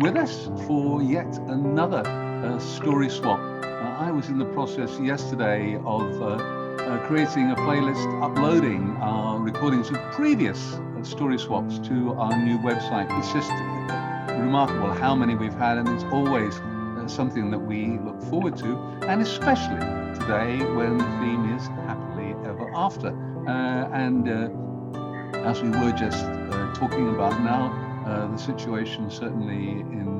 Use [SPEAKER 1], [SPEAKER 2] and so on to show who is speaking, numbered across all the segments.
[SPEAKER 1] with us for yet another story swap. I was in the process yesterday of creating a playlist, uploading our recordings of previous story swaps to our new website. It's just remarkable how many we've had, and it's always something that we look forward to, and especially today when the theme is happily ever after. And as we were just talking about now, the situation certainly in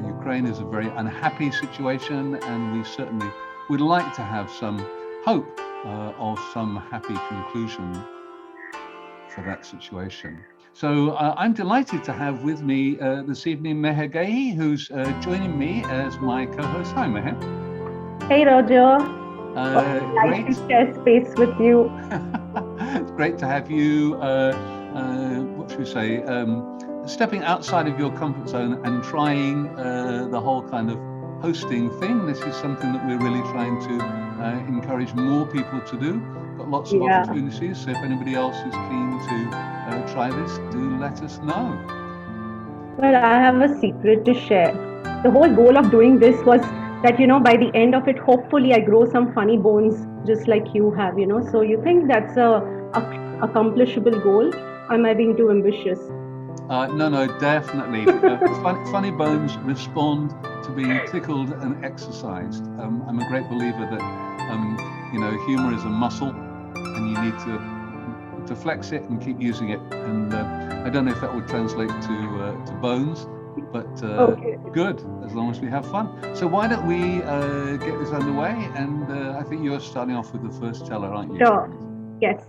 [SPEAKER 1] Ukraine is a very unhappy situation, and we certainly would like to have some hope of some happy conclusion for that situation. So I'm delighted to have with me this evening Meher Gehi, who's joining me as my co-host. Hi, Meher.
[SPEAKER 2] Hey, Roger.
[SPEAKER 1] Great
[SPEAKER 2] to share space with you.
[SPEAKER 1] It's great to have you. What should we say? Stepping outside of your comfort zone and trying the whole kind of hosting thing. This is something that we're really trying to encourage more people to do. Got lots of opportunities. So if anybody else is keen to try this, do let us know.
[SPEAKER 2] Well, I have a secret to share. The whole goal of doing this was that, by the end of it, hopefully I grow some funny bones just like you have, So you think that's a accomplishable goal? Or am I being too ambitious?
[SPEAKER 1] No, definitely. Funny bones respond to being tickled and exercised. I'm a great believer that humor is a muscle, and you need to flex it and keep using it. And I don't know if that would translate to bones, but
[SPEAKER 2] Okay.
[SPEAKER 1] good, as long as we have fun. So why don't we get this underway? And I think you're starting off with the first teller, aren't you?
[SPEAKER 2] Sure. Yes.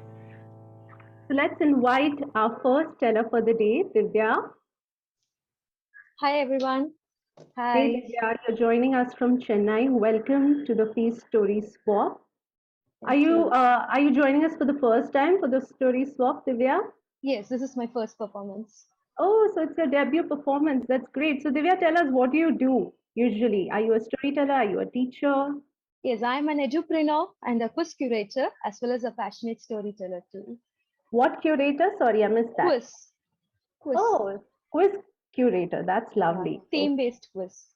[SPEAKER 2] So let's invite our first teller for the day, Divya.
[SPEAKER 3] Hi everyone. Hi.
[SPEAKER 2] Hey Divya, you're joining us from Chennai. Welcome to the Feast Story Swap. Are you joining us for the first time for the Story Swap, Divya?
[SPEAKER 3] Yes, this is my first performance.
[SPEAKER 2] Oh, so it's your debut performance. That's great. So Divya, tell us, what do you do usually? Are you a storyteller? Are you a teacher?
[SPEAKER 3] Yes, I'm an edupreneur and a quiz curator as well as a passionate storyteller too.
[SPEAKER 2] What curator? Sorry, I missed that.
[SPEAKER 3] Quiz.
[SPEAKER 2] Oh, quiz curator. That's lovely.
[SPEAKER 3] Theme-based quiz.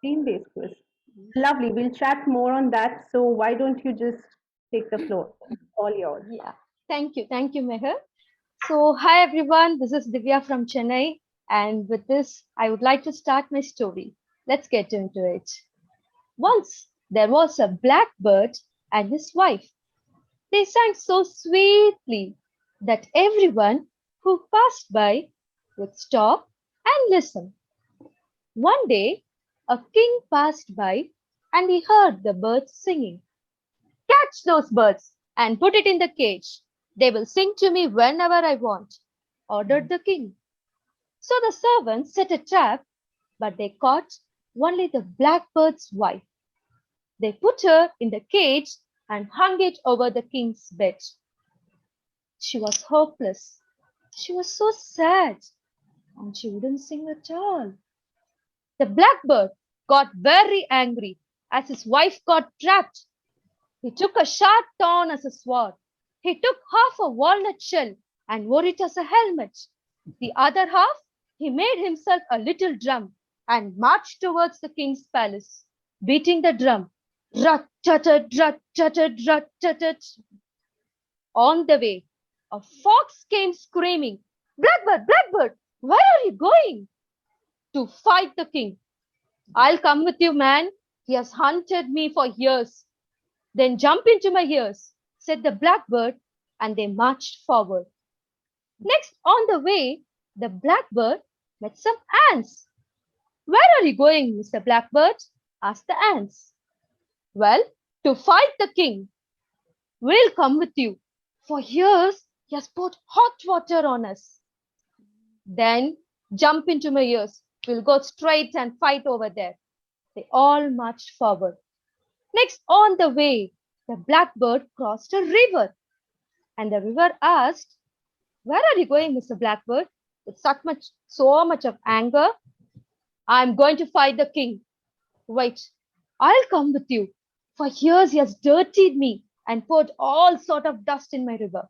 [SPEAKER 2] Theme-based quiz. Lovely. We'll chat more on that. So why don't you just take the floor? All yours.
[SPEAKER 3] Yeah. Thank you, Meher. So hi everyone, this is Divya from Chennai, and with this I would like to start my story. Let's get into it. Once there was a blackbird and his wife. They sang so sweetly that everyone who passed by would stop and listen. One day, a king passed by and he heard the birds singing. Catch those birds and put it in the cage. They will sing to me whenever I want, ordered the king. So the servants set a trap, but they caught only the blackbird's wife. They put her in the cage and hung it over the king's bed. She was hopeless. She was so sad, and she wouldn't sing at all. The blackbird got very angry as his wife got trapped. He took a sharp thorn as a sword. He took half a walnut shell and wore it as a helmet. The other half he made himself a little drum and marched towards the king's palace, beating the drum. Rat-tut-tut, rat-tut-tut, rat-tut-tut. On the way, a fox came screaming, Blackbird, Blackbird, where are you going? To fight the king. I'll come with you, man. He has hunted me for years. Then jump into my ears, said the blackbird, and they marched forward. Next, on the way, the blackbird met some ants. Where are you going, Mr. Blackbird? Asked the ants. Well, to fight the king. We'll come with you. For years, he has poured hot water on us. Then jump into my ears. We'll go straight and fight over there. They all marched forward. Next, on the way, the blackbird crossed a river. And the river asked, Where are you going, Mr. Blackbird? With so much of anger. I'm going to fight the king. Wait, I'll come with you. For years he has dirtied me and poured all sort of dust in my river.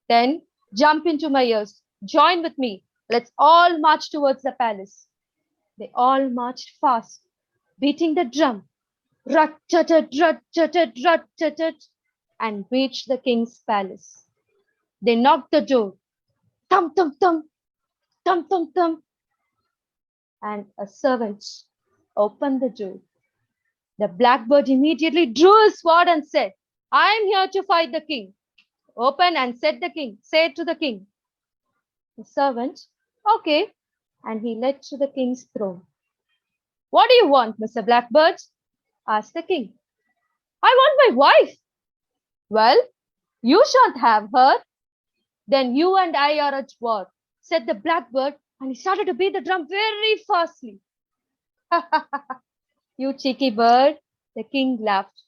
[SPEAKER 3] Then jump into my ears. Join with me. Let's all march towards the palace. They all marched fast, beating the drum, rut-tut-tut, and reached the king's palace. They knocked the door, thump, thump, thump, thump, thump, thump, and a servant opened the door. The blackbird immediately drew his sword and said, I am here to fight the king. Open and say to the king. The servant, okay, and he led to the king's throne. What do you want, Mr. Blackbird? Asked the king. I want my wife. Well, you shan't have her. Then you and I are at war, said the blackbird, and he started to beat the drum very fastly. You cheeky bird, the king laughed.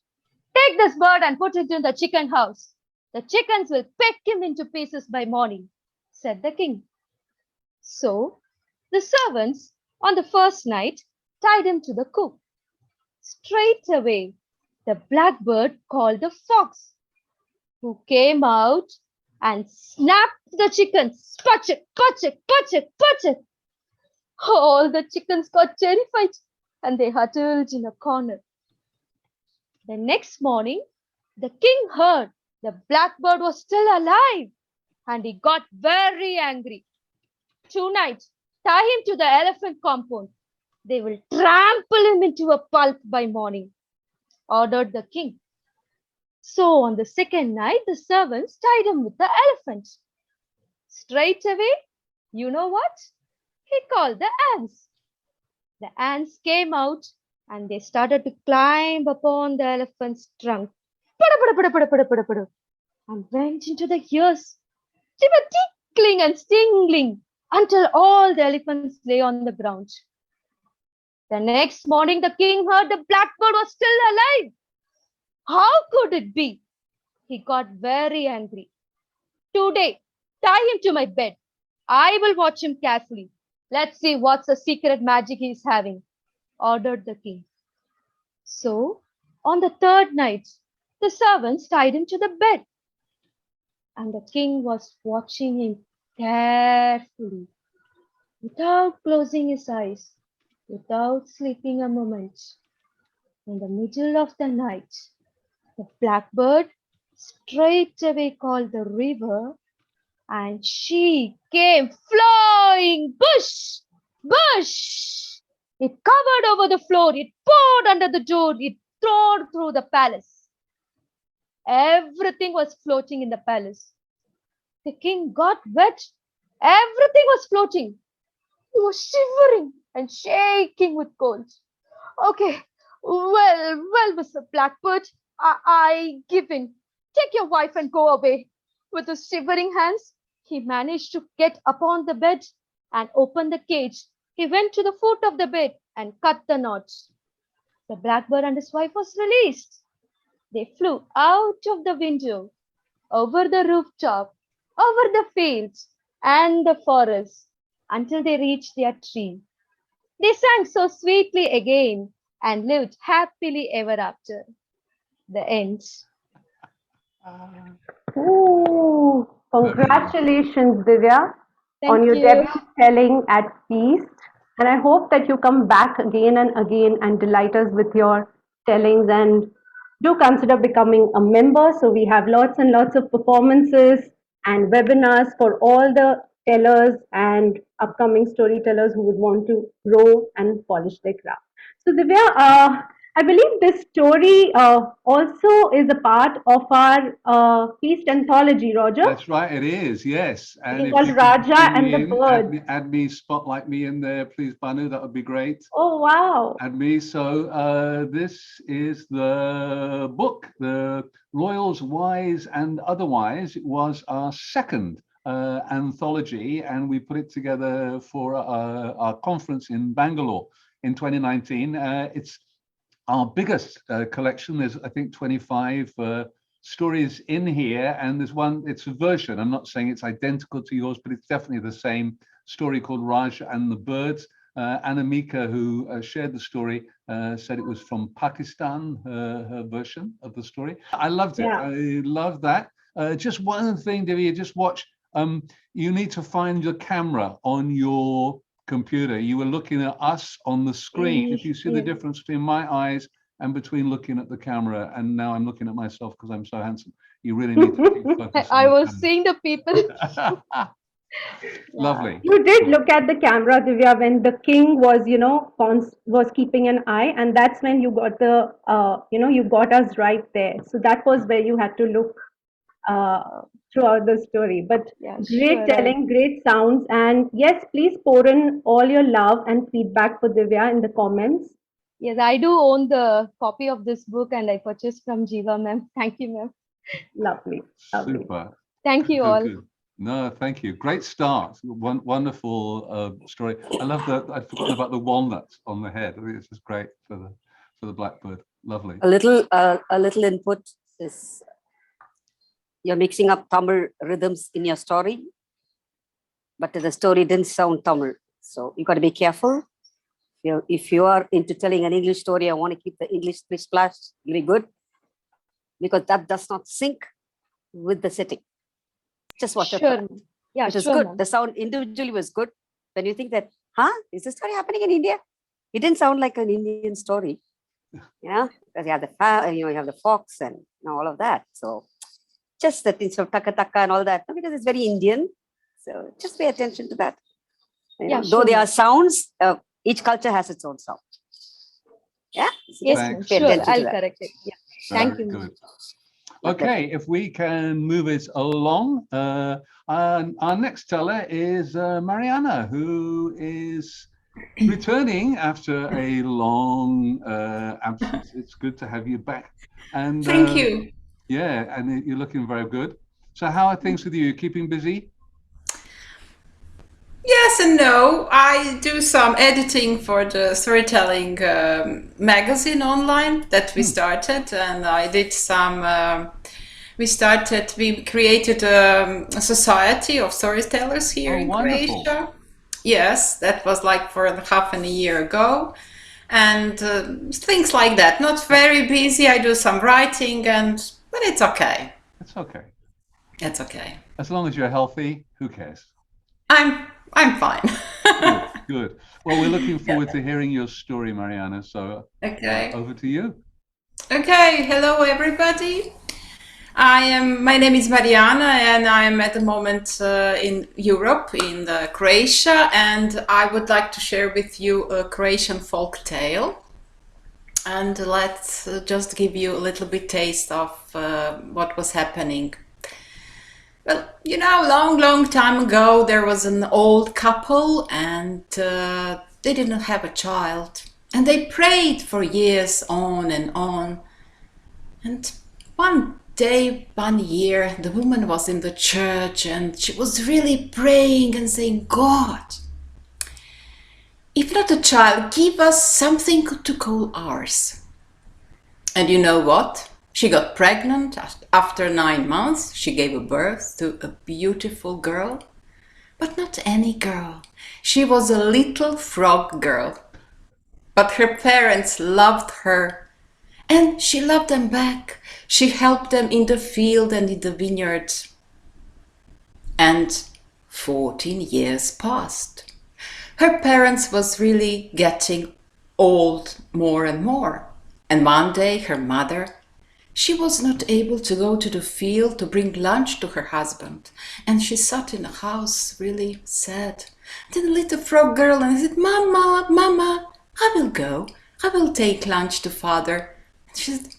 [SPEAKER 3] Take this bird and put it in the chicken house. The chickens will peck him into pieces by morning, said the king. So the servants on the first night tied him to the coop. Straight away, the blackbird called the fox, who came out and snapped the chickens. Pachik, pachik, pachik, pachik. All the chickens got terrified and they huddled in a corner. The next morning, the king heard the blackbird was still alive and he got very angry. Tonight, tie him to the elephant compound. They will trample him into a pulp by morning, ordered the king. So on the second night, the servants tied him with the elephant. Straight away, you know what? He called the ants. The ants came out and they started to climb upon the elephant's trunk and went into the ears. They were tickling and stingling until all the elephants lay on the ground. The next morning, the king heard the blackbird was still alive. How could it be? He got very angry. Today, tie him to my bed. I will watch him carefully. Let's see what's the secret magic he's having, ordered the king. So, on the third night, the servants tied him to the bed. And the king was watching him carefully, without closing his eyes, without sleeping a moment. In the middle of the night, the blackbird straight away called the river and she came flying. Bush! Bush! It covered over the floor. It poured under the door. It tore through the palace. Everything was floating in the palace. The king got wet. Everything was floating. He was shivering and shaking with cold. Okay, well, Mr. Blackbird, I give in. Take your wife and go away. With his shivering hands, he managed to get upon the bed and open the cage. He went to the foot of the bed and cut the knots. The blackbird and his wife was released. They flew out of the window, over the rooftop, over the fields and the forest until they reached their tree. They sang so sweetly again and lived happily ever after. The end.
[SPEAKER 2] Ooh, congratulations, Divya, on
[SPEAKER 3] Thank
[SPEAKER 2] your
[SPEAKER 3] you.
[SPEAKER 2] debut telling at Feast. And I hope that you come back again and again and delight us with your tellings. And do consider becoming a member. So we have lots and lots of performances and webinars for all the tellers and upcoming storytellers who would want to grow and polish their craft. So Divya, I believe this story also is a part of our Feast anthology, Roger.
[SPEAKER 1] That's right, it is, yes.
[SPEAKER 2] It
[SPEAKER 1] And
[SPEAKER 2] is
[SPEAKER 1] if
[SPEAKER 2] called
[SPEAKER 1] you could
[SPEAKER 2] Raja
[SPEAKER 1] bring
[SPEAKER 2] and
[SPEAKER 1] me
[SPEAKER 2] the
[SPEAKER 1] in,
[SPEAKER 2] Birds.
[SPEAKER 1] add me, spotlight me in there, please, Banu, that would be great.
[SPEAKER 2] Oh, wow.
[SPEAKER 1] Add me. So this is the book, The Royals, Wise and Otherwise. It was our second anthology, and we put it together for our conference in Bangalore in 2019. It's our biggest collection. There's, I think, 25 stories in here, and there's one, it's a version. I'm not saying it's identical to yours, but it's definitely the same story called Raj and the Birds. Anamika, who shared the story, said it was from Pakistan, her version of the story. I loved it.
[SPEAKER 2] Yeah.
[SPEAKER 1] I love that. Just one thing, Divya, just watch. You need to find your camera on your computer. You were looking at us on the screen. If you see the difference between my eyes and between looking at the camera, and now I'm looking at myself because I'm so handsome. You really need to keep focus on
[SPEAKER 3] I
[SPEAKER 1] the
[SPEAKER 3] was seeing the people.
[SPEAKER 1] camera. Lovely.
[SPEAKER 2] You did look at the camera, Divya, when the king was, was keeping an eye, and that's when you got you got us right there. So that was where you had to look throughout the story. But
[SPEAKER 3] Yeah,
[SPEAKER 2] great
[SPEAKER 3] sure.
[SPEAKER 2] telling, great sounds, and yes, please pour in all your love and feedback for Divya in the comments.
[SPEAKER 3] Yes, I do own the copy of this book and I purchased from Jiva ma'am. Thank you, ma'am.
[SPEAKER 2] Lovely, lovely.
[SPEAKER 1] Super.
[SPEAKER 3] Thank you
[SPEAKER 1] Good,
[SPEAKER 3] all.
[SPEAKER 1] good. No, thank you. Great start. Wonderful story. I love that. I'd forgotten about the walnuts on the head. I think it's just great for the blackbird. Lovely.
[SPEAKER 4] A little input is you're mixing up Tamil rhythms in your story, but the story didn't sound Tamil. So you got to be careful. If you are into telling an English story, I want to keep the English splash really good, because that does not sync with the setting. Just watch
[SPEAKER 3] Sure.
[SPEAKER 4] it.
[SPEAKER 3] Yeah,
[SPEAKER 4] It is
[SPEAKER 3] sure,
[SPEAKER 4] good.
[SPEAKER 3] ma'am.
[SPEAKER 4] The sound individually was good. When you think that, is this story happening in India? It didn't sound like an Indian story. Yeah, because you have you have the fox and all of that. So just the things of taka taka and all that, because it's very Indian. So just pay attention to that.
[SPEAKER 3] Yeah,
[SPEAKER 4] Though
[SPEAKER 3] sure,
[SPEAKER 4] there
[SPEAKER 3] ma'am.
[SPEAKER 4] are sounds, each culture has its own sound. Yeah. So
[SPEAKER 3] Yes,
[SPEAKER 4] just
[SPEAKER 3] ma'am.
[SPEAKER 4] pay
[SPEAKER 3] Sure,
[SPEAKER 4] attention to
[SPEAKER 3] I'll
[SPEAKER 4] that.
[SPEAKER 3] correct it. Yeah. Thank
[SPEAKER 1] Very
[SPEAKER 3] you, ma'am.
[SPEAKER 1] good. Okay, if we can move it along. Our next teller is Marijana, who is returning after a long absence. It's good to have you back. And
[SPEAKER 5] Thank you.
[SPEAKER 1] Yeah, and you're looking very good. So how are things with you? Keeping busy?
[SPEAKER 5] Yes and no. I do some editing for the storytelling magazine online that we started, and I did some. We created a society of storytellers here in
[SPEAKER 1] wonderful.
[SPEAKER 5] Croatia. Yes, that was like for half a year ago, and things like that. Not very busy. I do some writing, but it's okay.
[SPEAKER 1] It's okay.
[SPEAKER 5] It's okay.
[SPEAKER 1] As long as you're healthy, who cares?
[SPEAKER 5] I'm fine.
[SPEAKER 1] Good, good. Well, we're looking forward to hearing your story, Marijana. So
[SPEAKER 5] Okay.
[SPEAKER 1] over to you.
[SPEAKER 5] Okay, hello everybody. My name is Marijana, and I'm at the moment in Europe, in Croatia, and I would like to share with you a Croatian folk tale. And let's just give you a little bit taste of what was happening. Well, long time ago, there was an old couple, and they didn't have a child. And they prayed for years on and on. And one day, one year, the woman was in the church and she was really praying and saying, God, if not a child, give us something to call ours. And you know what? She got pregnant. After 9 months, she gave birth to a beautiful girl. But not any girl. She was a little frog girl. But her parents loved her. And she loved them back. She helped them in the field and in the vineyard. And 14 years passed. Her parents was really getting old more and more. And one day her mother, she was not able to go to the field to bring lunch to her husband. And she sat in the house really sad. Then the little frog girl and said, Mama, Mama, I will go. I will take lunch to father. And she said,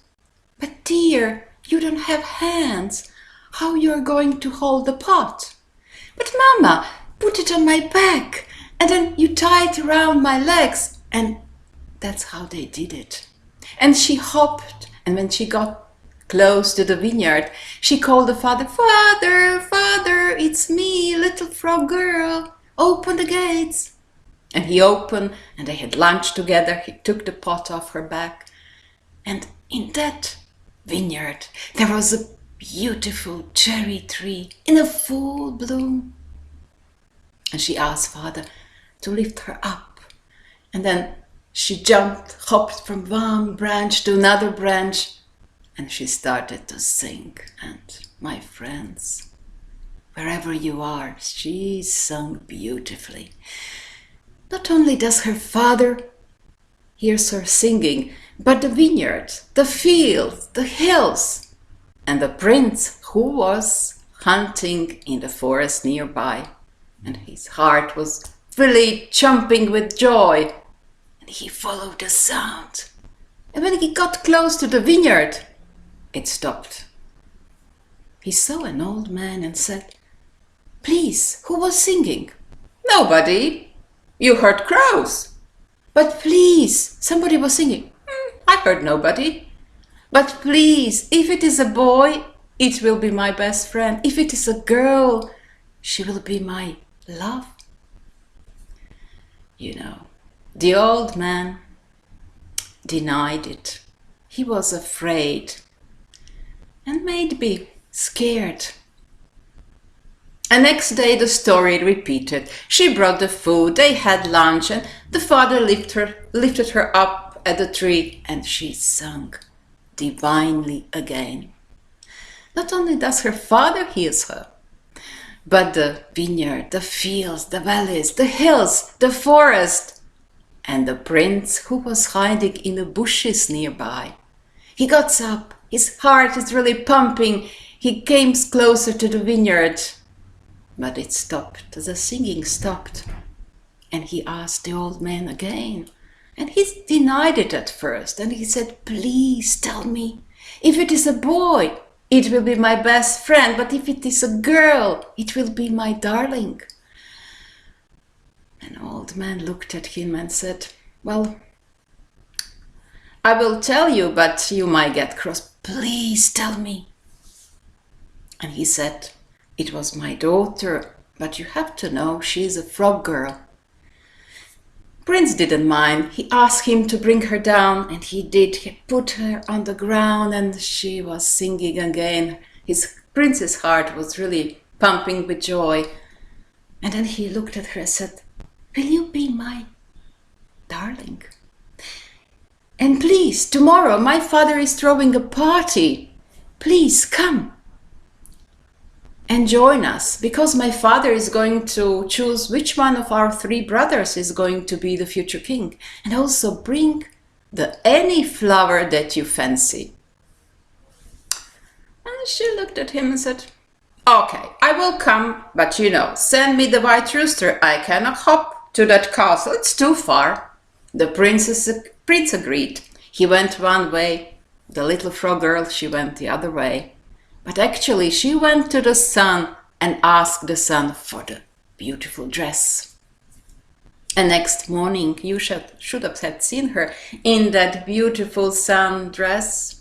[SPEAKER 5] but dear, you don't have hands. How you are going to hold the pot? But Mama, put it on my back. And then you tie it around my legs. And that's how they did it. And she hopped. And when she got close to the vineyard, she called the father, Father, Father, it's me, little frog girl. Open the gates. And he opened, and they had lunch together. He took the pot off her back. And in that vineyard, there was a beautiful cherry tree in a full bloom. And she asked father to lift her up. And then she hopped from one branch to another branch, and she started to sing. And my friends, wherever you are, she sung beautifully. Not only does her father hear her singing, but the vineyard, the fields, the hills, and the prince who was hunting in the forest nearby. And his heart was really jumping with joy. And he followed the sound. And when he got close to the vineyard, it stopped. He saw an old man and said, "Please, who was singing?" "Nobody. You heard crows." "But please, somebody was singing." "I heard nobody." "But please, if it is a boy, it will be my best friend. If it is a girl, she will be my love." You know, the old man denied it. He was afraid and maybe scared. And next day the story repeated. She brought the food, they had lunch, and the father lifted her up at the tree, and she sang divinely again. Not only does her father hear her, but the vineyard, the fields, the valleys, the hills, the forest, and the prince who was hiding in the bushes nearby. He got up, his heart is really pumping. He came closer to the vineyard, but it stopped, the singing stopped. And he asked the old man again, and he denied it at first, and he said, "Please tell me, if it is a boy, it will be my best friend, but if it is a girl, it will be my darling." An old man looked at him and said, "Well, I will tell you, but you might get cross. Please tell me." And he said, "It was my daughter, but you have to know she's a frog girl." Prince didn't mind. He asked him to bring her down, and he did. He put her on the ground, and she was singing again. Prince's heart was really pumping with joy. And then he looked at her and said, "Will you be my darling? And please, tomorrow my father is throwing a party. Please come and join us, because my father is going to choose which one of our 3 brothers is going to be the future king. And also bring any flower that you fancy." And she looked at him and said, "Okay, I will come, but send me the white rooster. I cannot hop to that castle, it's too far." The prince agreed. He went one way, the little frog girl, she went the other way. But actually she went to the sun and asked the sun for the beautiful dress. And next morning you should have seen her in that beautiful sun dress.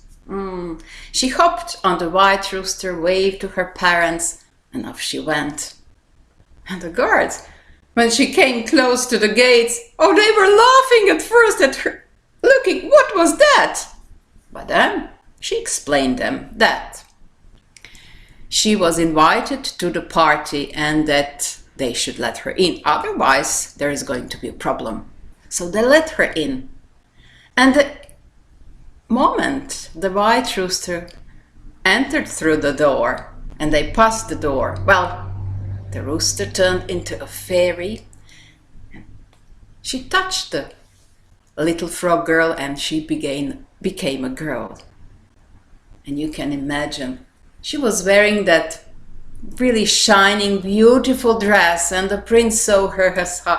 [SPEAKER 5] She hopped on the white rooster, waved to her parents, and off she went. And the guards, when she came close to the gates, they were laughing at first at her, looking, what was that? But then she explained them that she was invited to the party and that they should let her in. Otherwise, there is going to be a problem. So they let her in. And the moment the white rooster entered through the door and they passed the door, well, the rooster turned into a fairy. She touched the little frog girl and she became a girl. And you can imagine, she was wearing that really shining, beautiful dress, and the prince saw her,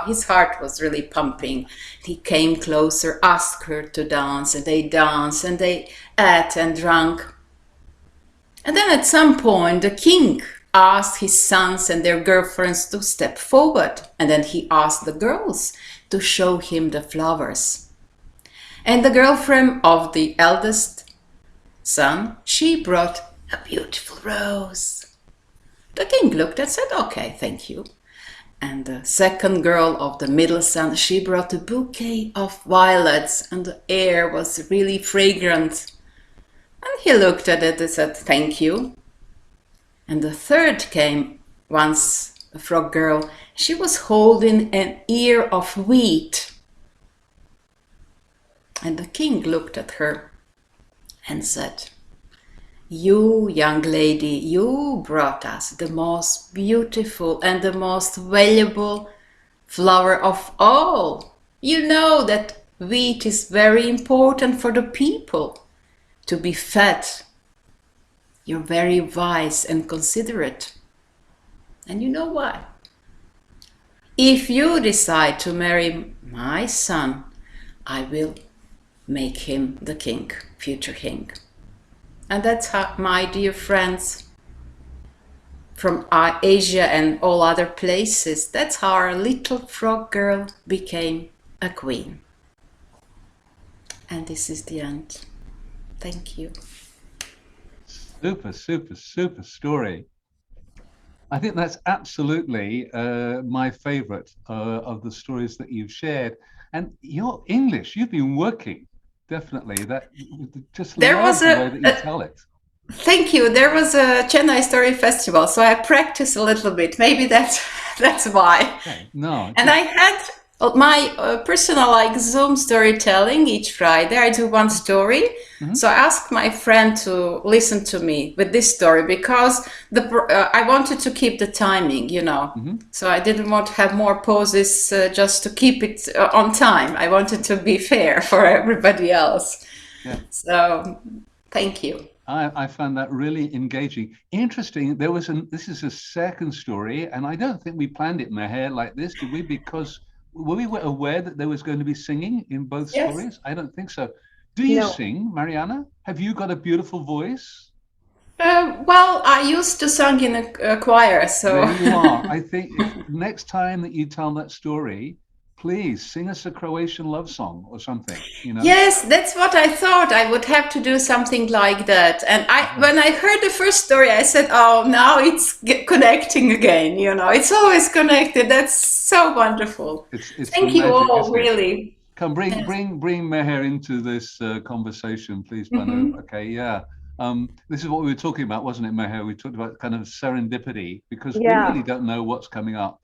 [SPEAKER 5] his heart was really pumping. He came closer, asked her to dance, and they danced, and they ate and drank. And then at some point, the king asked his sons and their girlfriends to step forward, and then he asked the girls to show him the flowers. And the girlfriend of the eldest son, she brought a beautiful rose. The king looked and said, "Okay, thank you." And the second girl of the middle son, she brought a bouquet of violets, and the air was really fragrant. And he looked at it and said, "Thank you." And the third came once, a frog girl. She was holding an ear of wheat. And the king looked at her and said, "You, young lady, you brought us the most beautiful and the most valuable flower of all. You know that wheat is very important for the people to be fed. You're very wise and considerate. And you know why? If you decide to marry my son, I will make him the king, future king. And that's how, my dear friends from Asia and all other places, that's how our little frog girl became a queen. And this is the end. Thank you.
[SPEAKER 1] Super, super, super story. I think that's absolutely my favorite of the stories that you've shared. And your English, you've been working, definitely. That just
[SPEAKER 5] There
[SPEAKER 1] love
[SPEAKER 5] was
[SPEAKER 1] the way that you tell it.
[SPEAKER 5] Thank you. There was a Chennai Story Festival, so I practiced a little bit. Maybe that's why.
[SPEAKER 1] Okay. No.
[SPEAKER 5] And I had my personal like Zoom storytelling each Friday. I do one story. So I asked my friend to listen to me with this story because I wanted to keep the timing, you know. So I didn't want to have more pauses just to keep it on time. I wanted to be fair for everybody else.
[SPEAKER 1] Yeah.
[SPEAKER 5] So thank you.
[SPEAKER 1] I found that really engaging. Interesting. This is a second story, and I don't think we planned it, Meher, like this, did we? Because were we aware that there was going to be singing in both stories? I don't think so. Do you sing, Marijana? Have you got a beautiful voice?
[SPEAKER 5] Well, I used to sing in a choir, so...
[SPEAKER 1] There you are. I think next time that you tell that story, please sing us a Croatian love song or something, you know?
[SPEAKER 5] Yes, that's what I thought. I would have to do something like that. And when I heard the first story, I said, oh, now it's connecting again, you know. It's always connected. That's so wonderful.
[SPEAKER 1] It's
[SPEAKER 5] Thank you all, really.
[SPEAKER 1] Come, bring Meher into this conversation, please, Banu. Okay, yeah. This is what we were talking about, wasn't it, Meher? We talked about kind of serendipity, because we really don't know what's coming up.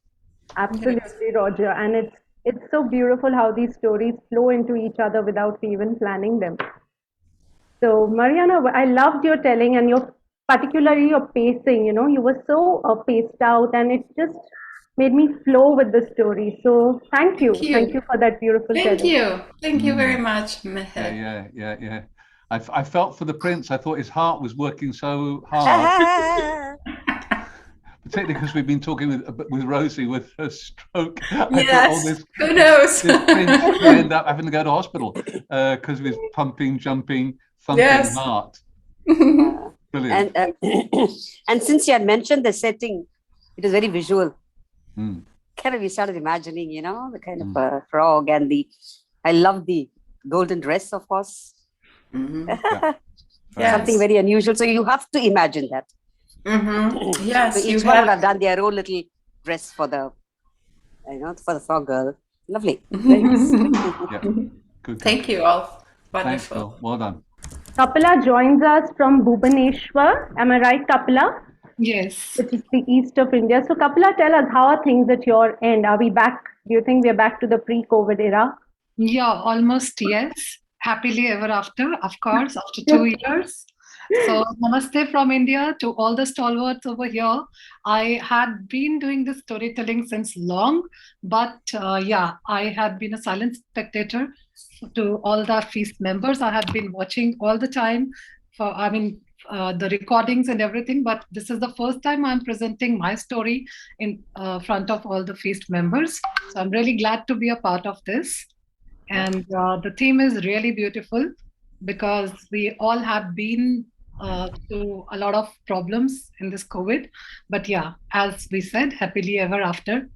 [SPEAKER 2] Absolutely, Roger. And it's so beautiful how these stories flow into each other without even planning them. So, Marijana, I loved your telling and particularly your pacing. You know, you were so paced out, and it just made me flow with the story. So, thank you for that beautiful telling.
[SPEAKER 5] Thank you very much, Meher.
[SPEAKER 1] Yeah. I felt for the prince. I thought his heart was working so hard. Particularly because we've been talking with Rosie with her stroke.
[SPEAKER 5] Yes, who knows?
[SPEAKER 1] This prince could end up having to go to hospital because of his pumping, jumping, thumping heart. Brilliant.
[SPEAKER 4] And since you had mentioned the setting, it is very visual. Kind of, we started imagining, you know, the kind of frog and I love the golden dress, of course. Something very unusual. So you have to imagine that.
[SPEAKER 5] Yes,
[SPEAKER 4] so each one would have done their own little dress for the, for the frog girl. Lovely.
[SPEAKER 1] Good.
[SPEAKER 5] Thank you all.
[SPEAKER 1] Wonderful.
[SPEAKER 5] Thanks,
[SPEAKER 1] well done.
[SPEAKER 2] Kapila joins us from Bhubaneswar. Am I right, Kapila?
[SPEAKER 6] Yes.
[SPEAKER 2] Which is the east of India. So, Kapila, tell us, how are things at your end? Are we back? Do you think we are back to the pre-COVID era?
[SPEAKER 6] Yeah, almost yes. Happily ever after, of course, after 2 years. So, namaste from India to all the stalwarts over here. I had been doing this storytelling since long, but I had been a silent spectator to all the feast members. I had been watching all the time the recordings and everything, but this is the first time I'm presenting my story in front of all the feast members. So I'm really glad to be a part of this. And the theme is really beautiful because we all have been through a lot of problems in this COVID. But yeah, as we said, happily ever after.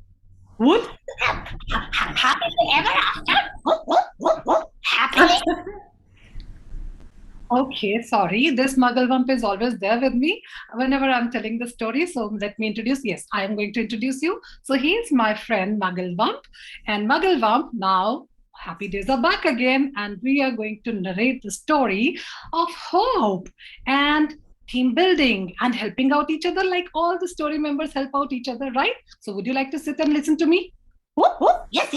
[SPEAKER 6] What? Happily ever after? Happily? Okay, sorry. This Mugglewump is always there with me whenever I'm telling the story. So let me introduce. Yes, I am going to introduce you. So he's my friend Mugglewump. And Mugglewump, now happy days are back again. And we are going to narrate the story of hope and team building and helping out each other like all the story members help out each other, right? So would you like to sit and listen to me? Whoop, whoop. Yes.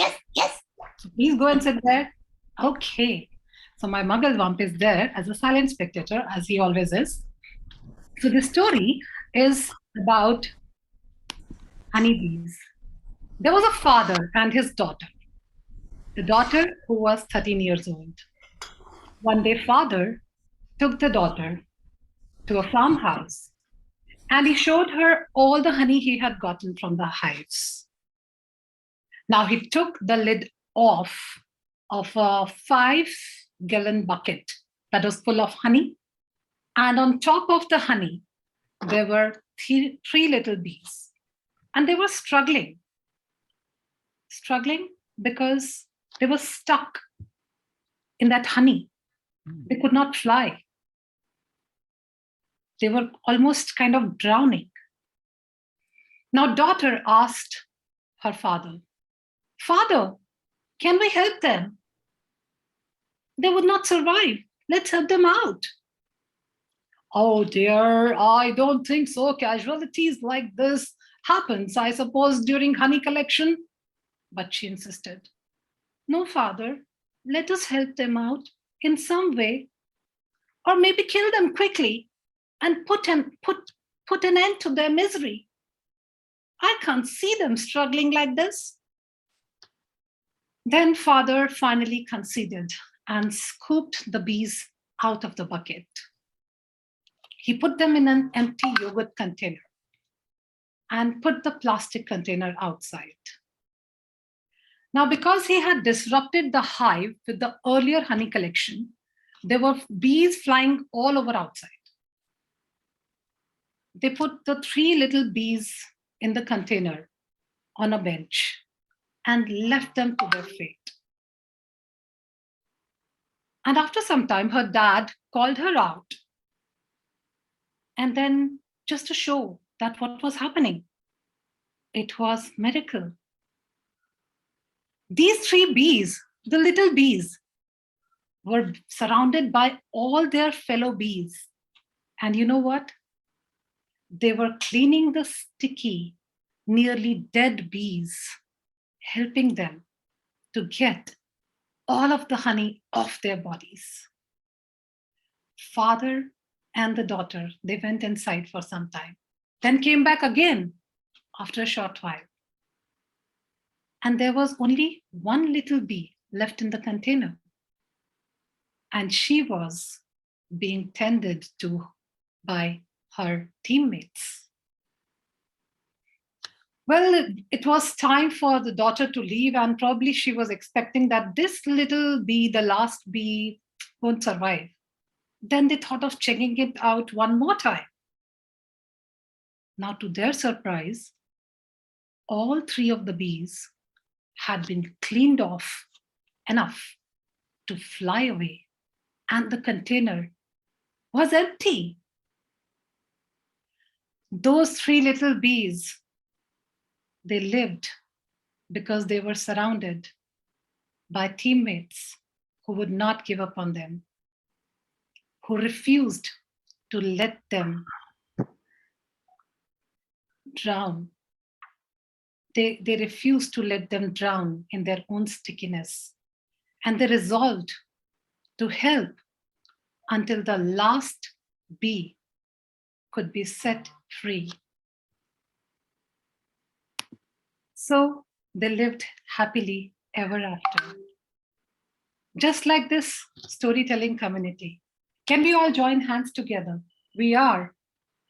[SPEAKER 6] So please go and sit there. Okay. So my Mugglewump is there as a silent spectator, as he always is. So the story is about honeybees. There was a father and his daughter. The daughter who was 13 years old. One day, father took the daughter to a farmhouse and he showed her all the honey he had gotten from the hives. Now he took the lid off of a 5-gallon bucket that was full of honey. And on top of the honey, there were three little bees. And they were struggling because they were stuck in that honey. They could not fly. They were almost kind of drowning. Now, daughter asked her father, "Father, can we help them? They would not survive. Let's help them out." "Oh dear, I don't think so. Casualties like this happens, I suppose, during honey collection." But she insisted, "No, father, let us help them out in some way, or maybe kill them quickly and put an end to their misery. I can't see them struggling like this." Then father finally conceded and scooped the bees out of the bucket. He put them in an empty yogurt container and put the plastic container outside. Now, because he had disrupted the hive with the earlier honey collection, there were bees flying all over outside. They put the 3 little bees in the container on a bench and left them to their fate. And after some time, her dad called her out. And then, just to show that what was happening, it was miracle. These 3 bees, the little bees, were surrounded by all their fellow bees. And you know what? They were cleaning the sticky, nearly dead bees, helping them to get all of the honey off their bodies. Father and the daughter, they went inside for some time, then came back again after a short while. And there was only 1 little bee left in the container. And she was being tended to by her teammates. Well, it was time for the daughter to leave, and probably she was expecting that this little bee, the last bee, won't survive. Then they thought of checking it out one more time. Now, to their surprise, all 3 of the bees had been cleaned off enough to fly away, and the container was empty. Those 3 little bees, they lived because they were surrounded by teammates who would not give up on them, who refused to let them drown. They refused to let them drown in their own stickiness. And they resolved to help until the last bee could be set free. So they lived happily ever after. Just like this storytelling community. Can we all join hands together? We are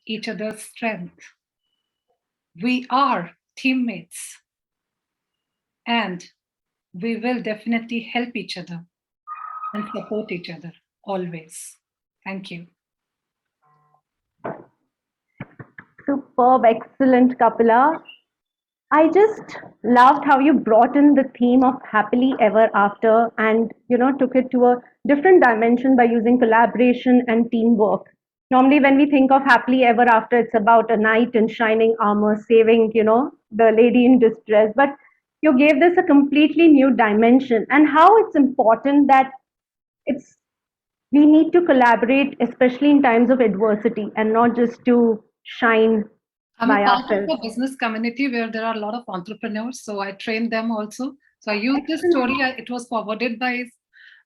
[SPEAKER 6] each other's strength. We are teammates. And we will definitely help each other and support each other always. Thank you.
[SPEAKER 2] Superb, excellent, Kapila. I just loved how you brought in the theme of happily ever after and took it to a different dimension by using collaboration and teamwork. Normally, when we think of happily ever after, it's about a knight in shining armor saving, the lady in distress. But you gave this a completely new dimension, and how it's important that we need to collaborate, especially in times of adversity, and not just to shine
[SPEAKER 6] I'm
[SPEAKER 2] by
[SPEAKER 6] a part
[SPEAKER 2] ourselves.
[SPEAKER 6] of a business community where there are a lot of entrepreneurs, so I train them also. So I used this story. It was forwarded by,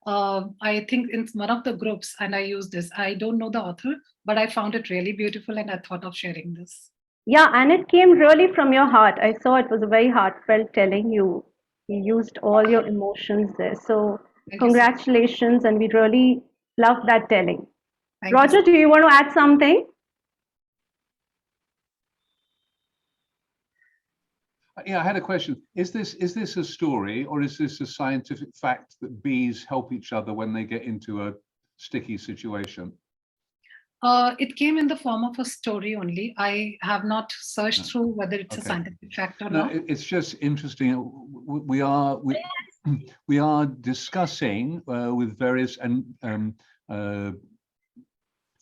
[SPEAKER 6] I think, in one of the groups, and I used this. I don't know the author, but I found it really beautiful, and I thought of sharing this.
[SPEAKER 2] Yeah, and it came really from your heart. I saw it was a very heartfelt telling. You used all your emotions there. So
[SPEAKER 6] Thank you so
[SPEAKER 2] congratulations, and we really love that telling.
[SPEAKER 6] Thank you.
[SPEAKER 2] Roger, do you want to add something?
[SPEAKER 1] Yeah, I had a question. Is this a story, or is this a scientific fact that bees help each other when they get into a sticky situation?
[SPEAKER 6] It came in the form of a story only. I have not searched
[SPEAKER 1] No.
[SPEAKER 6] through whether it's a
[SPEAKER 1] Okay.
[SPEAKER 6] scientific fact or
[SPEAKER 1] No,
[SPEAKER 6] not.
[SPEAKER 1] it's just interesting. We are discussing with various uh,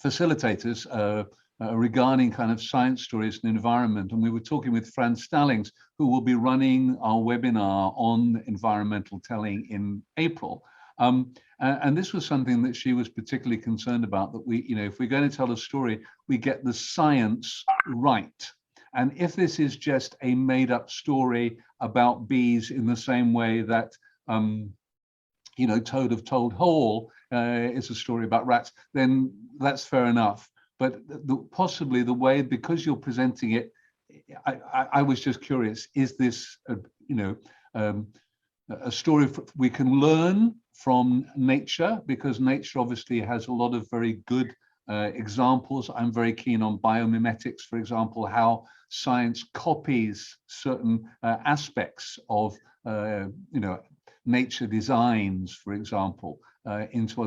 [SPEAKER 1] facilitators regarding kind of science stories and environment. And we were talking with Fran Stallings, who will be running our webinar on environmental telling in April. And this was something that she was particularly concerned about, that we, if we're going to tell a story, we get the science right. And if this is just a made up story about bees in the same way that, Toad of Toad Hall is a story about rats, then that's fair enough. But possibly the way, because you're presenting it, I was just curious, is this, a story we can learn from nature, because nature obviously has a lot of very good examples. I'm very keen on biomimetics, for example, how science copies certain aspects of, nature designs, for example, into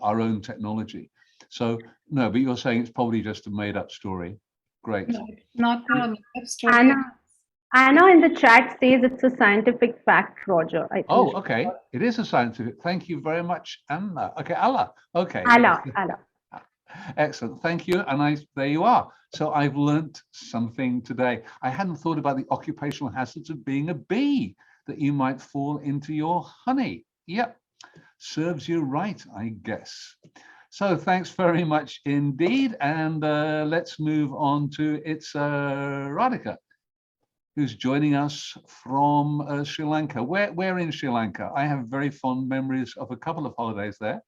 [SPEAKER 1] our own technology. So no, but you're saying it's probably just a made up story. Great.
[SPEAKER 6] No, it's not a made-up story.
[SPEAKER 2] Anna in the chat says it's a scientific fact, Roger. I think.
[SPEAKER 1] Oh, okay. It is a scientific. Thank you very much, Anna. Okay, Allah. Okay.
[SPEAKER 2] Allah,
[SPEAKER 1] Yes.
[SPEAKER 2] Allah.
[SPEAKER 1] Excellent. Thank you. And there you are. So I've learnt something today. I hadn't thought about the occupational hazards of being a bee, that you might fall into your honey. Yep. Serves you right, I guess. So thanks very much indeed. And let's move on to Radhieka, who's joining us from Sri Lanka. Where in Sri Lanka? I have very fond memories of a couple of holidays there.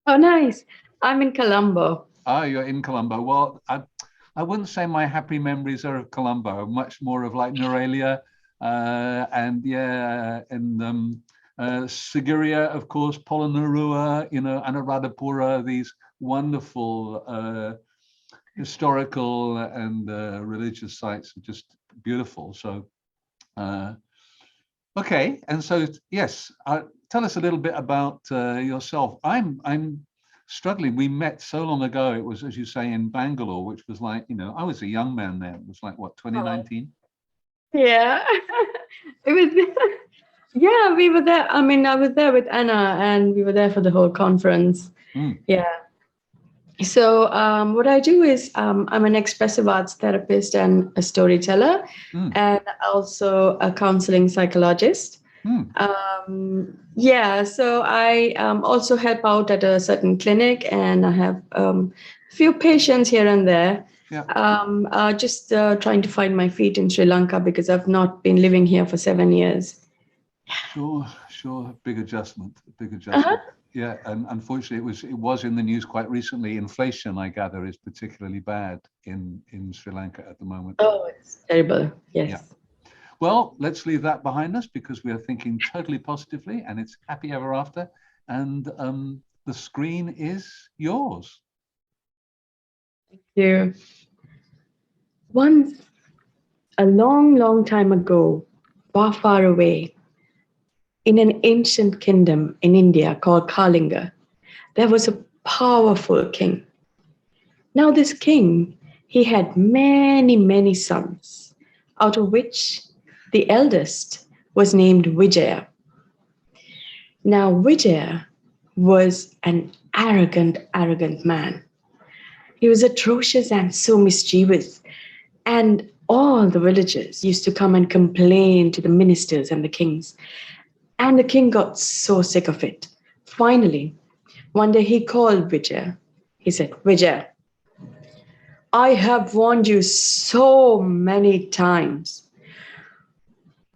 [SPEAKER 7] Oh, nice. I'm in Colombo.
[SPEAKER 1] Ah, you're in Colombo. Well, I wouldn't say my happy memories are of Colombo, much more of like Norelia and Sigiriya, of course, Polonnaruwa, Anuradhapura, these wonderful historical and religious sites are just beautiful. So, okay, and so yes, tell us a little bit about yourself. I'm struggling. We met so long ago. It was, as you say, in Bangalore, which was like, I was a young man then. It was like what, 2019?
[SPEAKER 7] Yeah. It was yeah, we were there. I mean, I was there with Anna and we were there for the whole conference. Yeah. So what I do is I'm an expressive arts therapist and a storyteller, and also a counseling psychologist. Yeah, so I also help out at a certain clinic, and I have a few patients here and there. Yeah. Just trying to find my feet in Sri Lanka because I've not been living here for 7 years.
[SPEAKER 1] Sure. Big adjustment. Yeah, and unfortunately, it was in the news quite recently. Inflation, I gather, is particularly bad in Sri Lanka at the moment.
[SPEAKER 7] Oh, it's terrible. Yes.
[SPEAKER 1] Yeah. Well, let's leave that behind us because we are thinking totally positively, and it's happy ever after. And the screen is yours.
[SPEAKER 7] Thank you. Once, a long, long time ago, far, far away, in an ancient kingdom in India called Kalinga, there was a powerful king. Now this king, he had many, many sons, out of which the eldest was named Vijaya. Now Vijaya was an arrogant man. He was atrocious and so mischievous, and all the villagers used to come and complain to the ministers and the kings. And the king got so sick of it. Finally, one day he called Vijaya. He said, Vijaya, I have warned you so many times.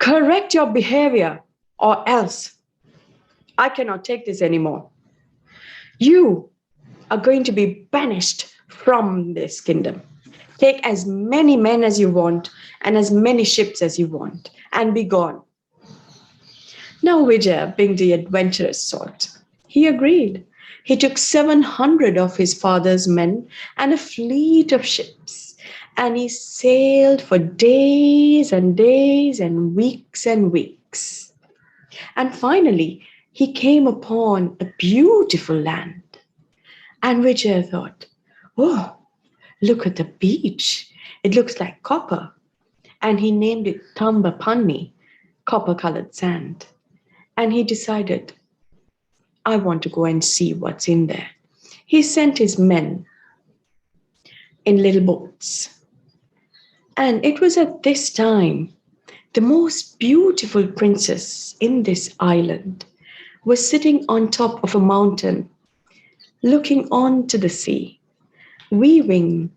[SPEAKER 7] Correct your behavior or else I cannot take this anymore. You are going to be banished from this kingdom. Take as many men as you want and as many ships as you want, and be gone. Now Vijaya, being the adventurous sort, he agreed. He took 700 of his father's men and a fleet of ships, and he sailed for days and days and weeks. And finally, he came upon a beautiful land. And Vijaya thought, oh, look at the beach. It looks like copper. And he named it Tambapanni, copper-colored sand. And he decided, I want to go and see what's in there. He sent his men in little boats. And it was at this time the most beautiful princess in this island was sitting on top of a mountain, looking on to the sea, weaving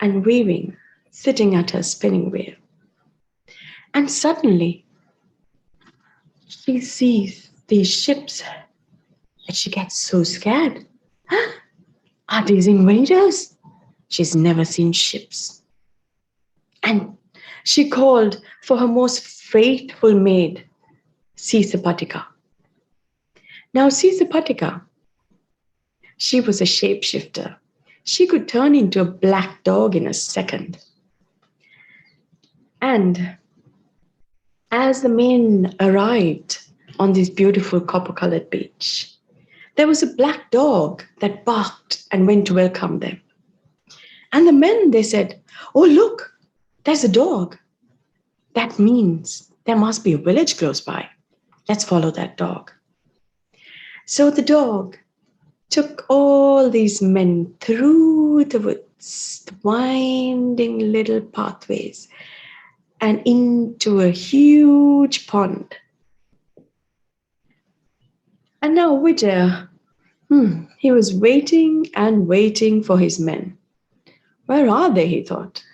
[SPEAKER 7] and weaving, sitting at her spinning wheel. And suddenly, she sees these ships and she gets so scared. Are these invaders? She's never seen ships. And she called for her most faithful maid, Sisapatika. Now, Sisapatika, she was a shapeshifter. She could turn into a black dog in a second. And as the men arrived on this beautiful copper-colored beach, there was a black dog that barked and went to welcome them. And the men, they said, oh, look, there's a dog. That means there must be a village close by. Let's follow that dog. So the dog took all these men through the woods, the winding little pathways, and into a huge pond. And now Vijaya, he was waiting and waiting for his men. Where are they, he thought.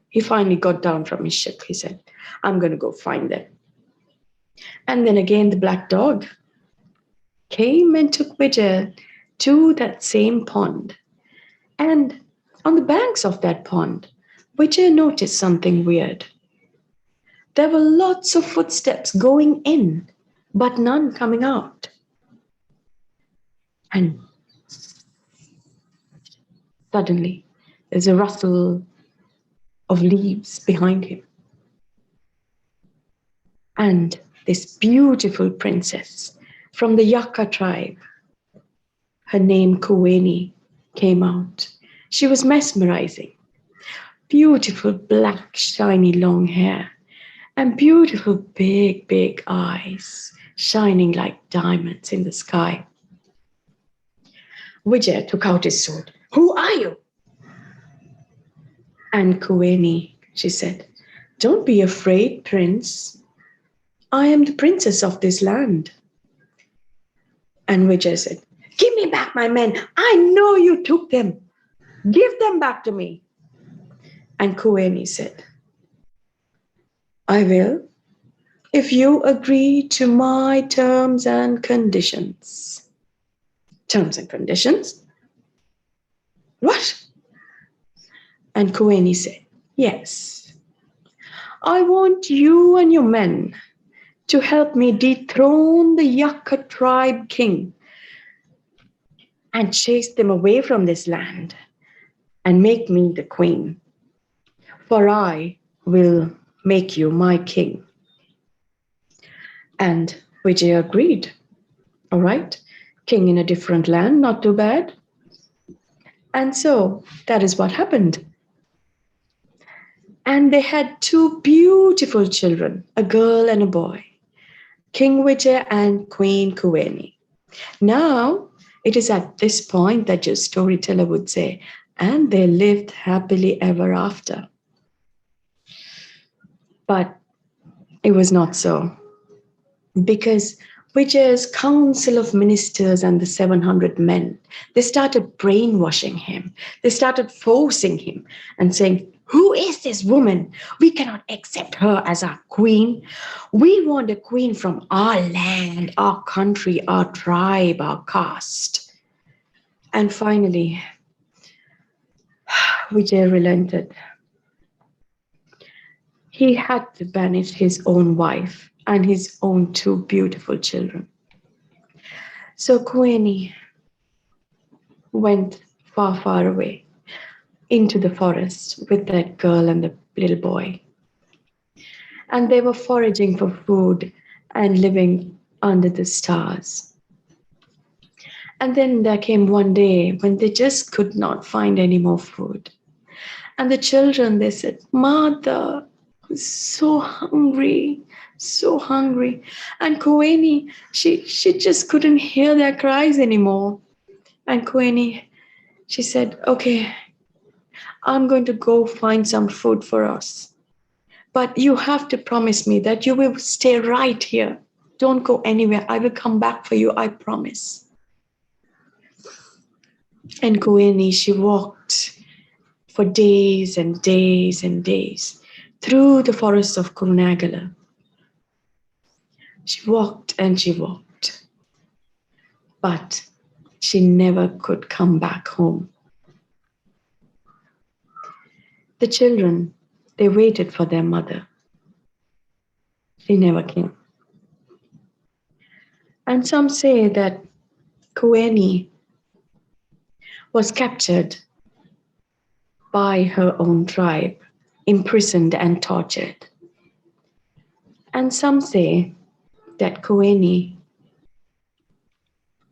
[SPEAKER 7] He finally got down from his ship. He said, I'm going to go find them. And then again, the black dog came and took Vijaya to that same pond. And on the banks of that pond, Vijaya noticed something weird. There were lots of footsteps going in, but none coming out. And suddenly, there's a rustle of leaves behind him. And this beautiful princess from the Yaka tribe, her name Kuweni, came out. She was mesmerizing. Beautiful black, shiny, long hair, and beautiful big eyes, shining like diamonds in the sky. Vijaya took out his sword. Who are you? And Kuweni, she said, don't be afraid, prince. I am the princess of this land. And Vijaya said, give me back my men. I know you took them. Give them back to me. And Kuweni said, I will, if you agree to my terms and conditions. Terms and conditions? What? And Kuweni said, yes. I want you and your men to help me dethrone the Yaka tribe king and chase them away from this land and make me the queen. For I will make you my king. And Vijaya agreed. All right, king in a different land, not too bad. And so that is what happened. And they had two beautiful children, a girl and a boy, King Vijaya and Queen Kuweni. Now, it is at this point that your storyteller would say, and they lived happily ever after. But it was not so. Because Vijaya's council of ministers and the 700 men, they started brainwashing him. They started forcing him and saying, who is this woman? We cannot accept her as our queen. We want a queen from our land, our country, our tribe, our caste. And finally, Vijay relented. He had to banish his own wife and his own two beautiful children. So Kueni went far, far away into the forest with that girl and the little boy. And they were foraging for food and living under the stars. And then there came one day when they just could not find any more food. And the children, they said, Mother, so hungry, so hungry. And Kueni, she just couldn't hear their cries anymore. And Kueni, she said, okay, I'm going to go find some food for us. But you have to promise me that you will stay right here. Don't go anywhere. I will come back for you, I promise. And Kueni, she walked for days and days and days through the forest of Kurunagala. She walked and she walked, but she never could come back home. The children, they waited for their mother. She never came. And some say that Kueni was captured by her own tribe, imprisoned and tortured. And some say that Kueni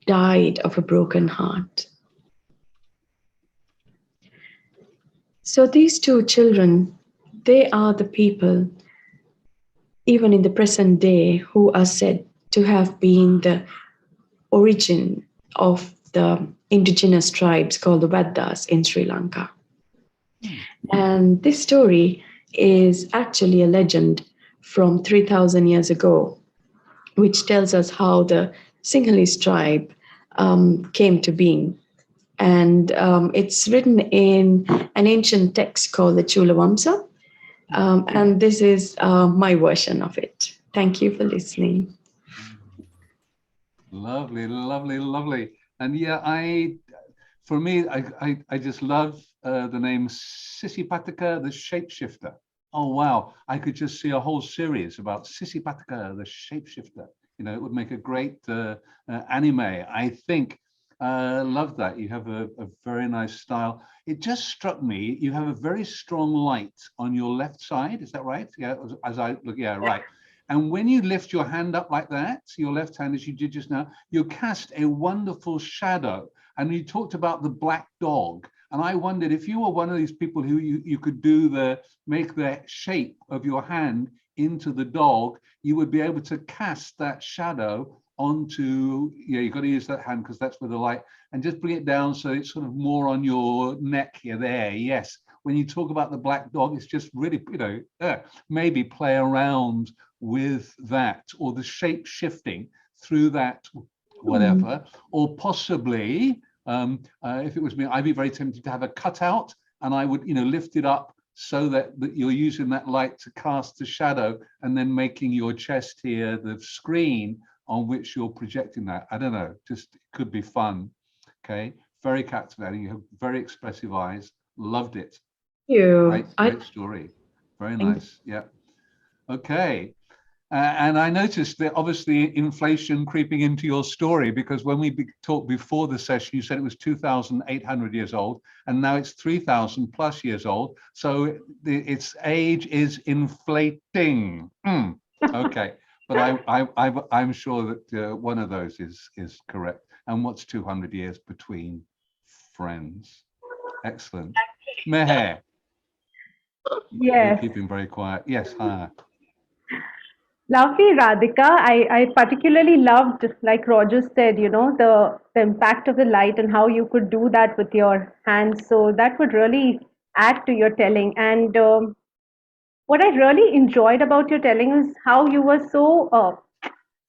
[SPEAKER 7] died of a broken heart. So these two children, they are the people, even in the present day, who are said to have been the origin of the indigenous tribes called the Vaddas in Sri Lanka. And this story is actually a legend from 3,000 years ago, which tells us how the Sinhalese tribe came to being. And it's written in an ancient text called the Chulavamsa. And this is my version of it. Thank you for listening.
[SPEAKER 1] Lovely, lovely, lovely. And yeah, for me, I just love the name Sissipataka, the shapeshifter. Oh, wow. I could just see a whole series about Sissipataka, the shapeshifter. You know, it would make a great anime, I think. Love that. You have a very nice style. It just struck me, you have a very strong light on your left side. Is that right? Yeah, as I look, yeah, right. And when you lift your hand up like that, your left hand, as you did just now, you cast a wonderful shadow. And you talked about the black dog. And I wondered if you were one of these people who you could make the shape of your hand into the dog, you would be able to cast that shadow onto, yeah, you've got to use that hand because that's where the light, and just bring it down so it's sort of more on your neck here, there, yes. When you talk about the black dog, it's just really, you know, maybe play around with that, or the shape shifting through that, whatever, or possibly, if it was me, I'd be very tempted to have a cutout, and I would, you know, lift it up so that you're using that light to cast the shadow, and then making your chest here the screen on which you're projecting that. I don't know, just it could be fun. Okay, very captivating. You have very expressive eyes. Loved it.
[SPEAKER 7] Thank you.
[SPEAKER 1] Great story. Very nice. Yeah. Okay. And I noticed that obviously inflation creeping into your story, because when we talked before the session, you said it was 2,800 years old, and now it's 3,000 plus years old. So its age is inflating. Okay, but I'm sure that one of those is correct. And what's 200 years between friends? Excellent. Meher.
[SPEAKER 2] Yes.
[SPEAKER 1] You're keeping very quiet. Yes, hi.
[SPEAKER 2] Lovely, Radhika. I particularly loved, like Roger said, you know, the impact of the light and how you could do that with your hands. So that would really add to your telling. And what I really enjoyed about your telling is how you were so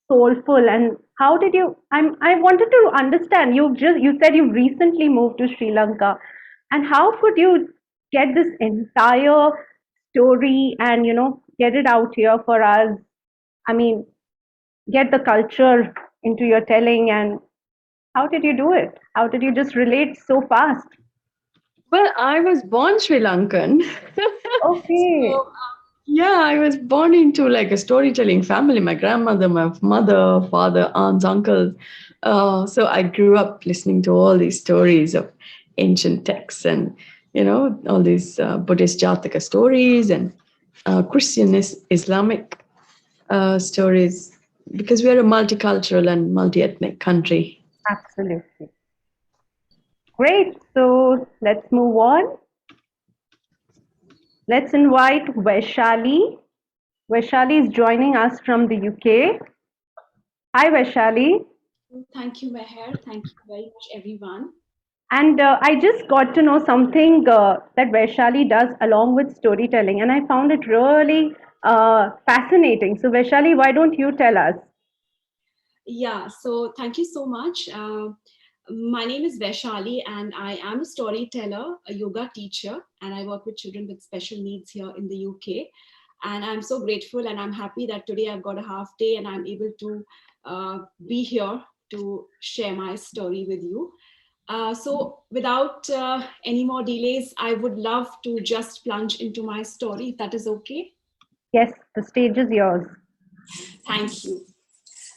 [SPEAKER 2] soulful, and how did you? I wanted to understand. You said you recently moved to Sri Lanka, and how could you get this entire story and get it out here for us? I mean, get the culture into your telling, and how did you do it? How did you just relate so fast?
[SPEAKER 7] Well, I was born Sri Lankan.
[SPEAKER 2] Okay.
[SPEAKER 7] So, yeah, I was born into like a storytelling family. My grandmother, my mother, father, aunts, uncles. So I grew up listening to all these stories of ancient texts and, all these Buddhist Jataka stories and Christian Islamic stories because we are a multicultural and multi-ethnic country.
[SPEAKER 2] Absolutely. Great. So let's move on. Let's invite Vaishali. Vaishali is joining us from the UK. Hi, Vaishali.
[SPEAKER 8] Thank you, Meher. Thank you very much, everyone.
[SPEAKER 2] And I just got to know something that Vaishali does along with storytelling, and I found it really fascinating. So, Vaishali, why don't you tell us?
[SPEAKER 8] Yeah, so thank you so much. My name is Vaishali, and I am a storyteller, a yoga teacher, and I work with children with special needs here in the UK. And I'm so grateful and I'm happy that today I've got a half day and I'm able to be here to share my story with you. So without any more delays, I would love to just plunge into my story, if that is okay.
[SPEAKER 2] Yes, the stage is yours.
[SPEAKER 8] Thank you.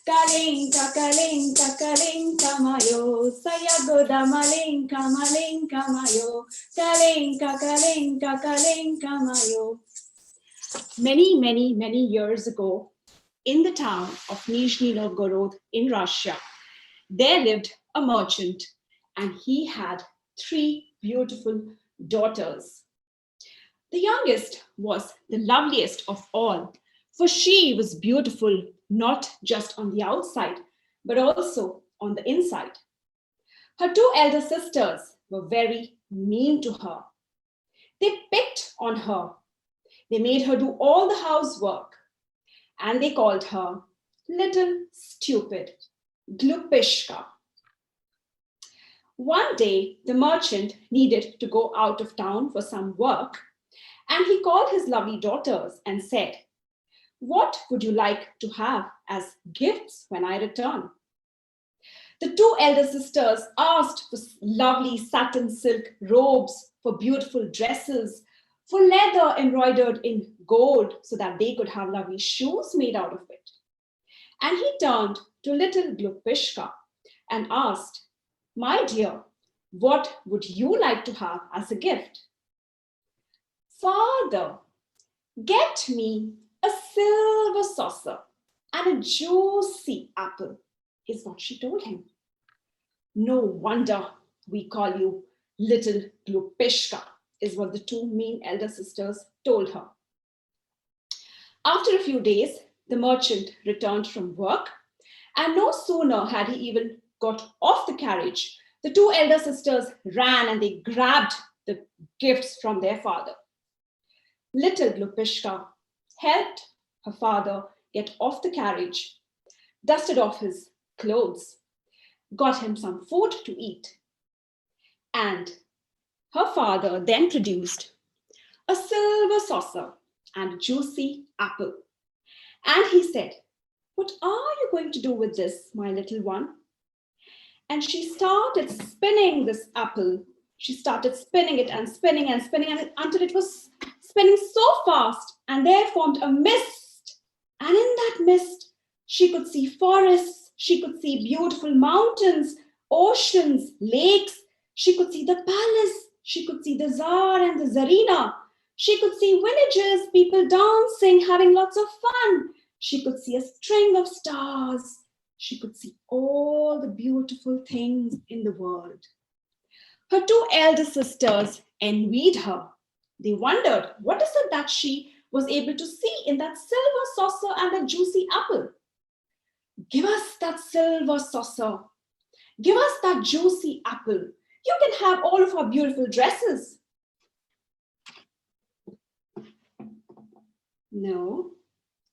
[SPEAKER 8] Kalinka, kalinka, kalinka mayo, sayagoda malinka, malinka mayo, kalinka, kalinka, kalinka mayo. Many, many, many years ago, in the town of Nizhny Novgorod in Russia, there lived a merchant, and he had 3 beautiful daughters. The youngest was the loveliest of all, for she was beautiful not just on the outside, but also on the inside. Her 2 elder sisters were very mean to her. They picked on her. They made her do all the housework, and they called her little stupid, glupishka. One day, the merchant needed to go out of town for some work, and he called his lovely daughters and said, "What would you like to have as gifts when I return?" The 2 elder sisters asked for lovely satin silk robes, for beautiful dresses, for leather embroidered in gold so that they could have lovely shoes made out of it. And he turned to little Glupishka and asked, "My dear, what would you like to have as a gift?" "Father, get me a silver saucer and a juicy apple," is what she told him. "No wonder we call you little Glupishka," is what the 2 mean elder sisters told her. After a few days, the merchant returned from work, and no sooner had he even got off the carriage, the 2 elder sisters ran and they grabbed the gifts from their father. Little Glupishka helped her father get off the carriage, dusted off his clothes, got him some food to eat, and her father then produced a silver saucer and a juicy apple. And he said, "What are you going to do with this, my little one?" And she started spinning this apple. She started spinning it and spinning and spinning until it was spinning so fast, and there formed a mist. And in that mist, she could see forests, she could see beautiful mountains, oceans, lakes. She could see the palace, she could see the Tsar and the Tsarina. She could see villages, people dancing, having lots of fun. She could see a string of stars. She could see all the beautiful things in the world. Her 2 elder sisters envied her. They wondered, what is it that she was able to see in that silver saucer and that juicy apple? "Give us that silver saucer. Give us that juicy apple. You can have all of our beautiful dresses." No,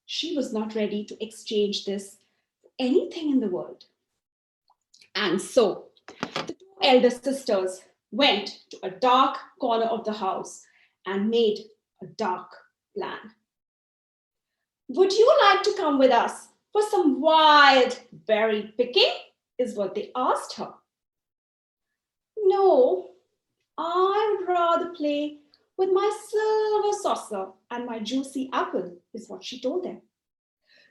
[SPEAKER 8] she was not ready to exchange this for anything in the world. And so the 2 elder sisters went to a dark corner of the house and made a dark plan. "Would you like to come with us for some wild berry picking?" is what they asked her. "No, I would rather play with my silver saucer and my juicy apple, is what she told them.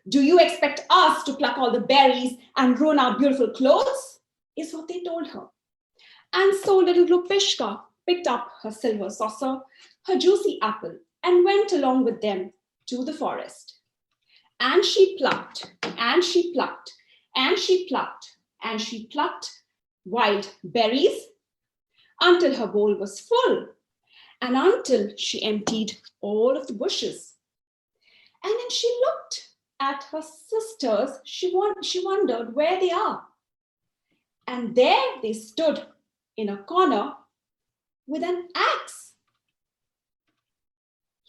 [SPEAKER 8] Do you expect us to pluck all the berries and ruin our beautiful clothes? Is what they told her. And so little Glupishka picked up her silver saucer, her juicy apple, and went along with them to the forest. And she plucked, and she plucked, and she plucked, and she plucked wild berries until her bowl was full, and until she emptied all of the bushes. And then she looked at her sisters. She wondered where they are. And there they stood in a corner with an axe.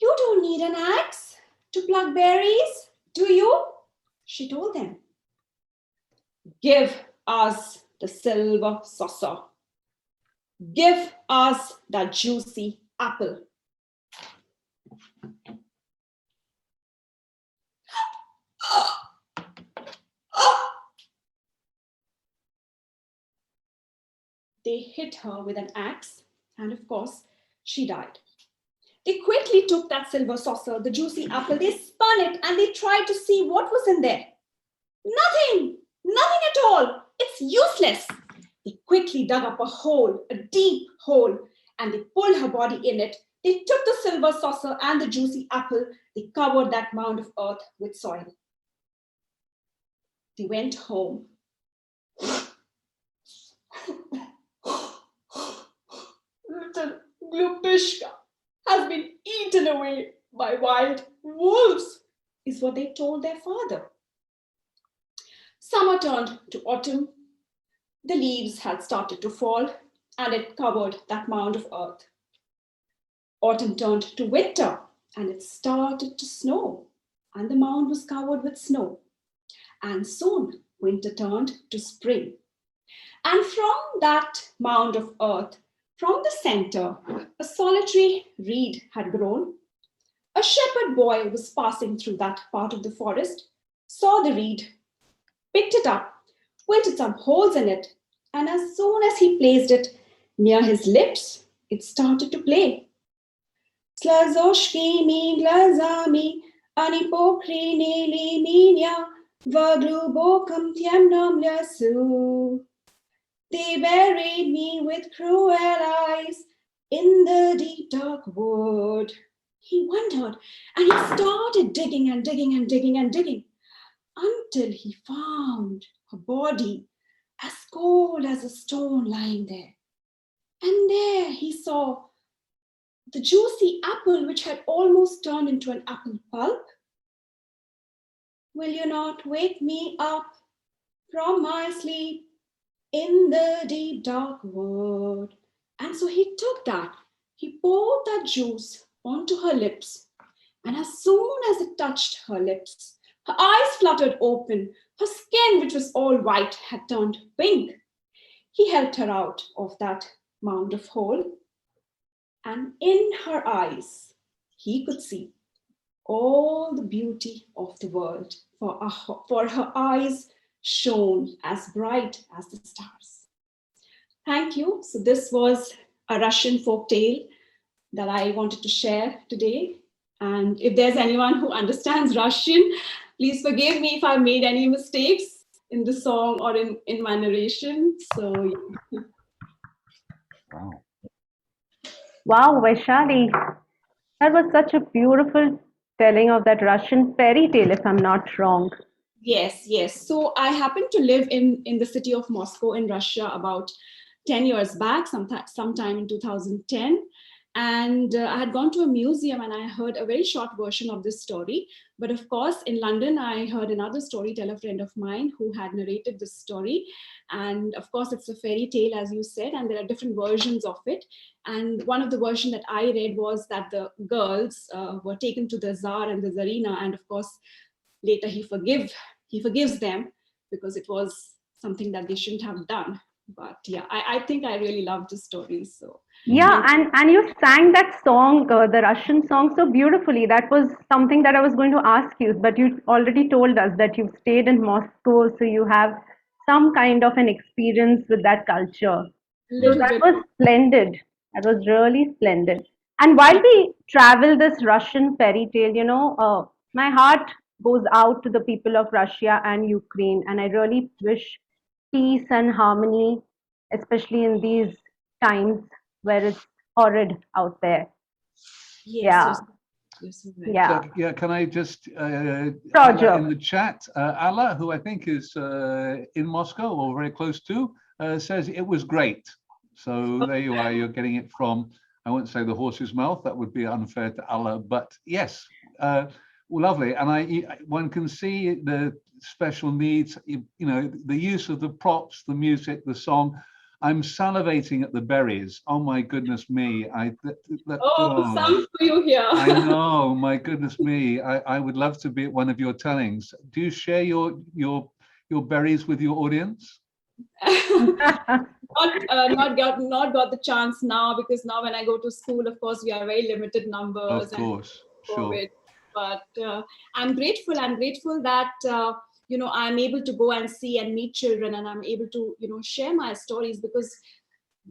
[SPEAKER 8] You don't need an axe to pluck berries, do you? She told them. Give us the silver saucer. Give us that juicy apple. They hit her with an axe, and of course, she died. They quickly took that silver saucer, the juicy apple, they spun it, and they tried to see what was in there. Nothing at all. It's useless. They quickly dug up a hole, a deep hole, and they pulled her body in it. They took the silver saucer and the juicy apple. They covered that mound of earth with soil. They went home. Little Glupishka has been eaten away by wild wolves, is what they told their father. Summer turned to autumn. The leaves had started to fall, and it covered that mound of earth. Autumn turned to winter, and it started to snow, and the mound was covered with snow. And soon winter turned to spring. And from that mound of earth, from the center, a solitary reed had grown. A shepherd boy was passing through that part of the forest, saw the reed, picked it up, wilted some holes in it, and as soon as he placed it near his lips, it started to play. Slazoshki mi glazami, anipokri neli minya, vaglubokam tiamnam lyasu. They buried me with cruel eyes in the deep dark wood. He wondered, and he started digging and digging and digging and digging until he found a body as cold as a stone lying there. And there he saw the juicy apple, which had almost turned into an apple pulp. Will you not wake me up from my sleep in the deep dark wood? And so he took that, he poured that juice onto her lips, and as soon as it touched her lips, her eyes fluttered open, her skin, which was all white, had turned pink. He helped her out of that mound of hole, and in her eyes, he could see all the beauty of the world, for her eyes shone as bright as the stars. Thank you. So this was a Russian folk tale that I wanted to share today. And if there's anyone who understands Russian, please forgive me if I made any mistakes in the song or in my narration. So, yeah.
[SPEAKER 1] Wow.
[SPEAKER 2] Wow, Vaishali, that was such a beautiful telling of that Russian fairy tale, if I'm not wrong.
[SPEAKER 8] Yes. So I happened to live in the city of Moscow in Russia about 10 years back, sometime in 2010. And I had gone to a museum and I heard a very short version of this story. But of course, in London, I heard another storyteller friend of mine who had narrated this story. And of course, it's a fairy tale, as you said, and there are different versions of it. And one of the versions that I read was that the girls were taken to the Tsar and the Tsarina. And of course, later he forgives them because it was something that they shouldn't have done. But yeah, I think I really loved the story. So
[SPEAKER 2] Yeah, and you sang that song, the Russian song, so beautifully. That was something that I was going to ask you, but you already told us that you've stayed in Moscow, so you have some kind of an experience with that culture. So
[SPEAKER 8] little
[SPEAKER 2] that
[SPEAKER 8] bit.
[SPEAKER 2] was splendid. That was really splendid. And while we travel this Russian fairy tale, my heart goes out to the people of Russia and Ukraine, and I really wish peace and harmony, especially in these times where it's horrid out there.
[SPEAKER 8] Yes,
[SPEAKER 2] Yeah,
[SPEAKER 8] you're so right.
[SPEAKER 2] yeah.
[SPEAKER 1] So, yeah, can I just
[SPEAKER 2] Roger.
[SPEAKER 1] in the chat, Alla, who I think is in Moscow or very close to, says it was great. So there you are, you're getting it from, I won't say the horse's mouth, that would be unfair to Allah, but yes, lovely. And one can see the special needs, the use of the props, the music, the song. I'm salivating at the berries. Oh my goodness me!
[SPEAKER 8] Some for you here.
[SPEAKER 1] I know, my goodness me. I would love to be at one of your tellings. Do you share your berries with your audience?
[SPEAKER 8] not got the chance now, because now when I go to school, of course, we are very limited numbers.
[SPEAKER 1] Of course, sure.
[SPEAKER 8] COVID. But I'm grateful that I'm able to go and see and meet children, and I'm able to share my stories, because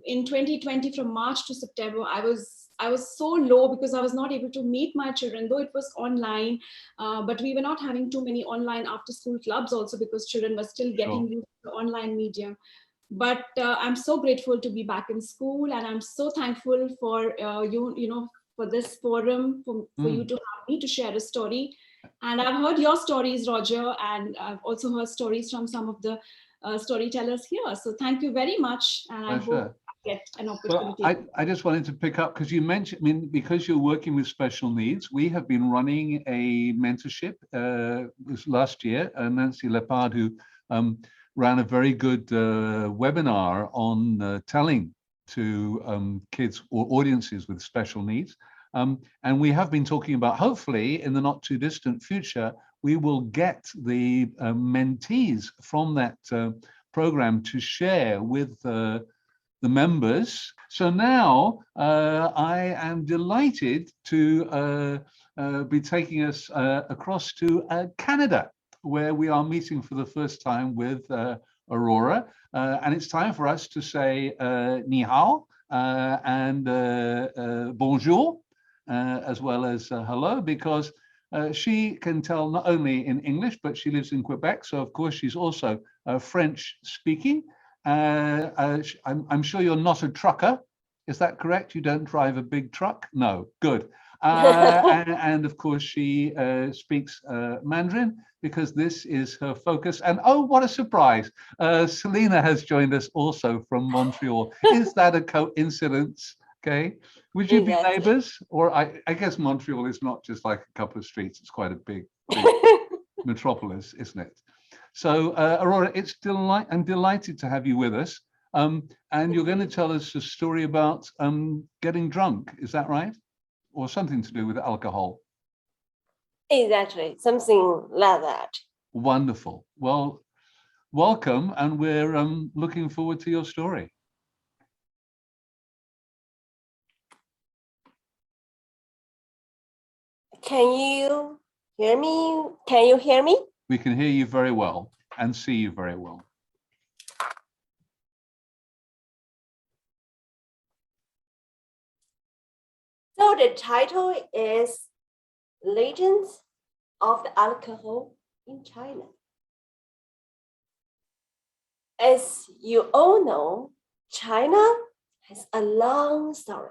[SPEAKER 8] in 2020 from March to September I was so low because I was not able to meet my children, though it was online, but we were not having too many online after school clubs also, because children were still getting used to the online media. But I'm so grateful to be back in school, and I'm so thankful for for this forum, for you to have me to share a story. And I've heard your stories, Roger, and I've also heard stories from some of the storytellers here. So thank you very much, and I hope I get an opportunity.
[SPEAKER 1] Well, I just wanted to pick up, because you mentioned, because you're working with special needs, we have been running a mentorship this last year. Nancy Lepard, who ran a very good webinar on telling to kids or audiences with special needs. And we have been talking about, hopefully in the not too distant future, we will get the mentees from that program to share with the members. So now I am delighted to be taking us across to Canada, where we are meeting for the first time with Aurore. And it's time for us to say ni hao and bonjour, as well as hello, because she can tell not only in English, but she lives in Quebec. So of course, she's also French speaking. I'm sure you're not a trucker. Is that correct? You don't drive a big truck? No, good. And of course, she speaks Mandarin, because this is her focus. And oh, what a surprise. Selena has joined us also from Montreal. Is that a coincidence? Okay. Would you be neighbors? Or I guess Montreal is not just like a couple of streets. It's quite a big metropolis, isn't it? So Aurore, I'm delighted to have you with us. And you're going to tell us a story about getting drunk. Is that right? Or something to do with alcohol?
[SPEAKER 9] Exactly, something like that.
[SPEAKER 1] Wonderful. Well, welcome, and we're looking forward to your story.
[SPEAKER 9] Can you hear me? Can you hear me?
[SPEAKER 1] We can hear you very well and see you very well.
[SPEAKER 9] So the title is Legends of the Alcohol in China. As you all know, China has a long story.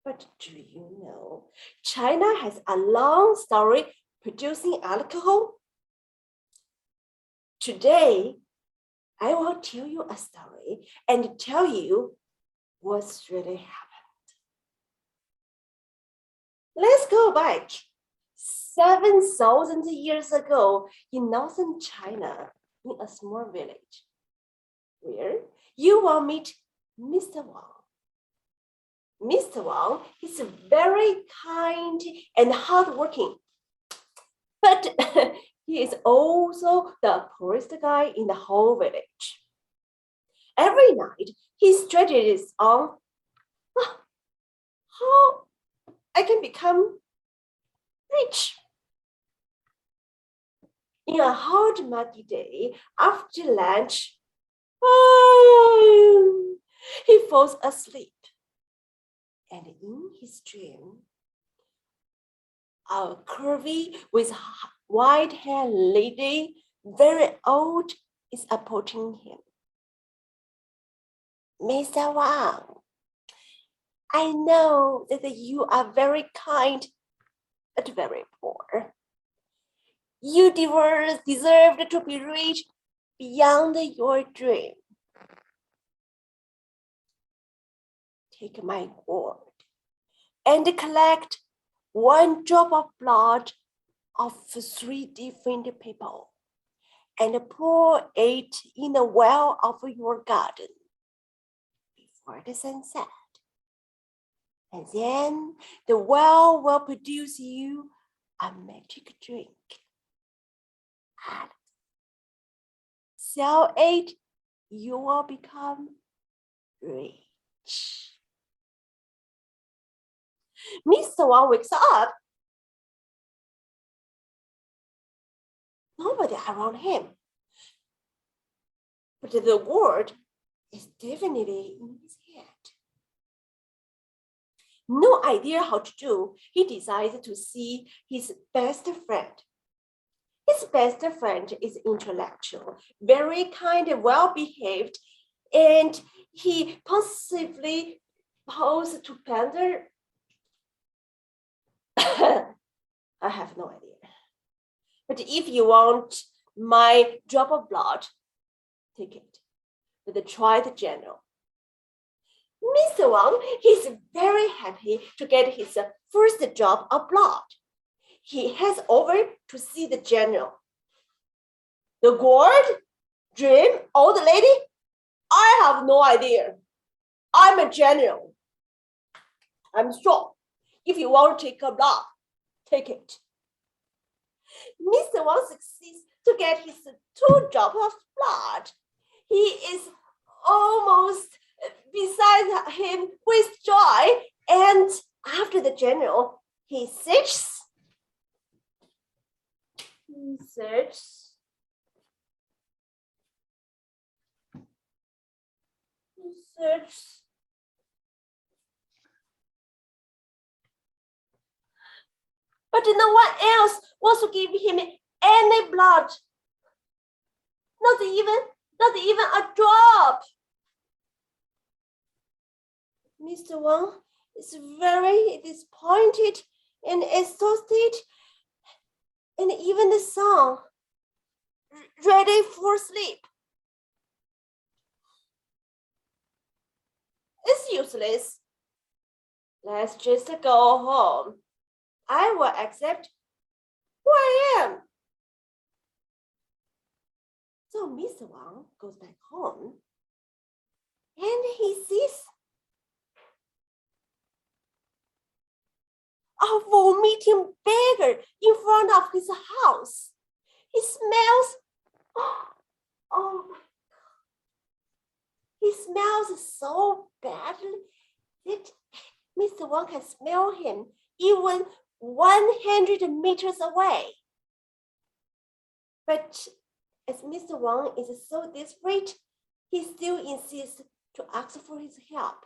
[SPEAKER 9] But do you know, China has a long story producing alcohol? Today, I will tell you a story and tell you what's really happened. Let's go back 7,000 years ago in northern China, in a small village, where you will meet Mr. Wang. Mr. Wang is very kind and hardworking, but he is also the poorest guy in the whole village. Every night, he strategies on how I can become rich. In a hot, muggy day, after lunch, he falls asleep. And in his dream, a curvy with white hair lady, very old, is approaching him. Mr. Wang, I know that you are very kind, but very poor. You deserve to be rich beyond your dream. Take my gourd and collect one drop of blood of 3 different people and pour it in the well of your garden before the sunset. And then the well will produce you a magic drink. And sell it, you will become rich. Mr. Wang wakes up. Nobody around him. But the word is definitely in his head. No idea how to do, he decided to see his best friend. His best friend is intellectual, very kind and well-behaved, and he possibly posed to pander. I have no idea. But if you want my drop of blood, take it. But try the general. Mr. Wang is very happy to get his first drop of blood. He heads over to see the general. The gourd? Dream? Old lady? I have no idea. I'm a general. I'm strong. If you want to take a blood, take it. Mr. Wang succeeds to get his 2 drops of blood. He is almost beside him with joy, and after the general, he searches. But no one else wants to give him any blood. Not even a drop. Mr. Wang is very disappointed and exhausted, and even the sun ready for sleep. It's useless. Let's just go home. I will accept who I am. So Mr. Wang goes back home and he sees a vomiting beggar in front of his house. He smells, oh my God. He smells so badly that Mr. Wang can smell him even 100 meters away. But as Mr. Wang is so desperate, he still insists to ask for his help.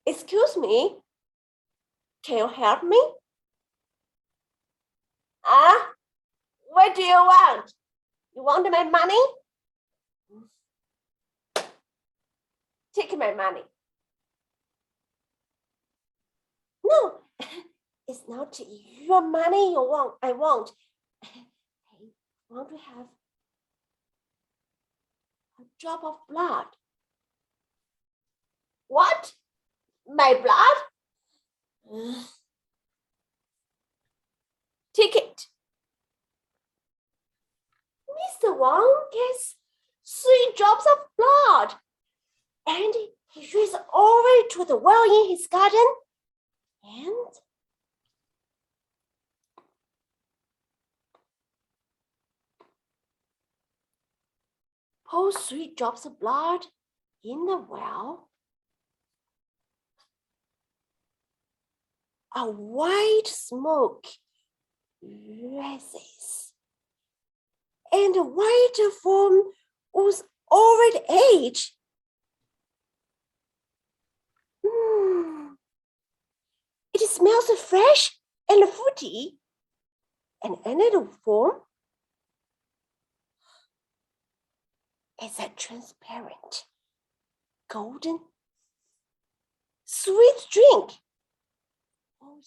[SPEAKER 9] Excuse me, can you help me? What do you want? You want my money? Take my money. No, it's not your money you want. I want. I want to have a drop of blood. What? My blood? Take it. Mr. Wang gets 3 drops of blood, and he runs over to the well in his garden and pours 3 drops of blood in the well. A white smoke rises, and the white foam was over the edge. smells fresh and fruity. And another form is a transparent, golden, sweet drink. Oh,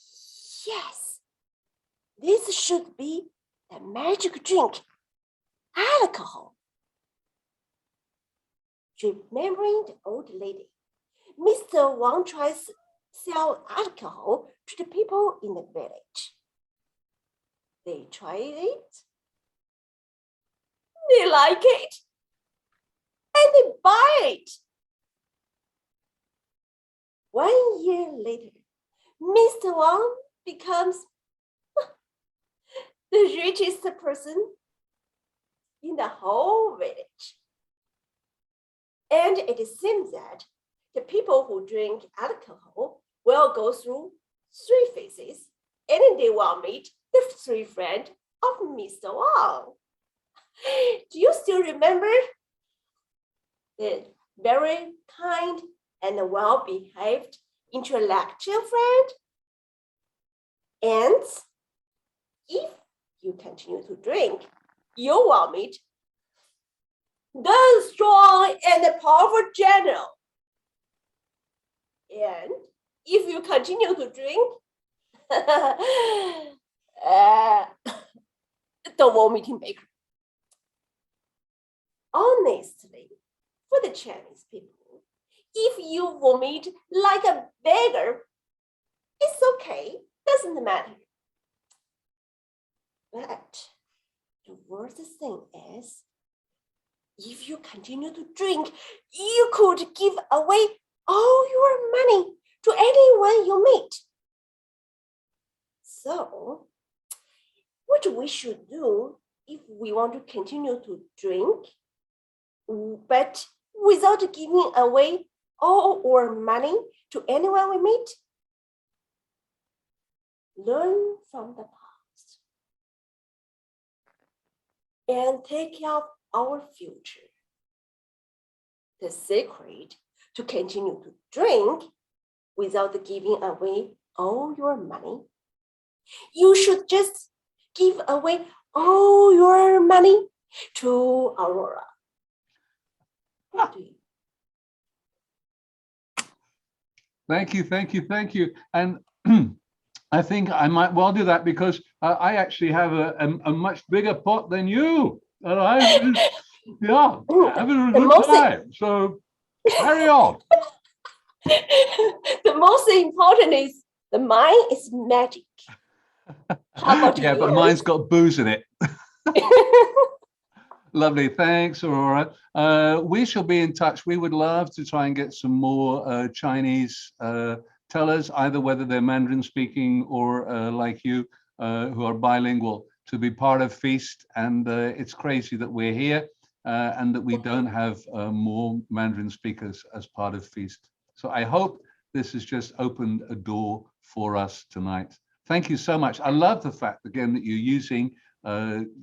[SPEAKER 9] yes, this should be the magic drink, alcohol. Remembering the old lady, Mr. Wang tries to sell alcohol to the people in the village. They try it, they like it, and they buy it. 1 year later, Mr. Wang becomes the richest person in the whole village. And it seems that the people who drink alcohol will go through 3 phases, and they will meet the 3 friends of Mr. Wang. Do you still remember the very kind and well-behaved intellectual friend? And if you continue to drink, you will meet the strong and the powerful general. And if you continue to drink, the vomiting baker. Honestly, for the Chinese people, if you vomit like a beggar, it's okay, doesn't matter. But the worst thing is, if you continue to drink, you could give away all your money to anyone you meet. So, what we should do if we want to continue to drink, but without giving away all our money to anyone we meet? Learn from the past and take care of our future. The secret to continue to drink without giving away all your money, you should just give away all your money to Aurora. What do you?
[SPEAKER 1] Thank you, thank you, thank you. And I think I might well do that because I actually have a much bigger pot than you. And yeah, having a good time. So carry on.
[SPEAKER 9] The most important is the mine is magic. How about
[SPEAKER 1] yeah,
[SPEAKER 9] yours?
[SPEAKER 1] but mine's got booze in it. Lovely, thanks, Aurora. We shall be in touch. We would love to try and get some more Chinese tellers, either whether they're Mandarin speaking or like you, who are bilingual, to be part of Feast. And it's crazy that we're here and that we don't have more Mandarin speakers as part of Feast. So I hope this has just opened a door for us tonight. Thank you so much. I love the fact, again, that you're using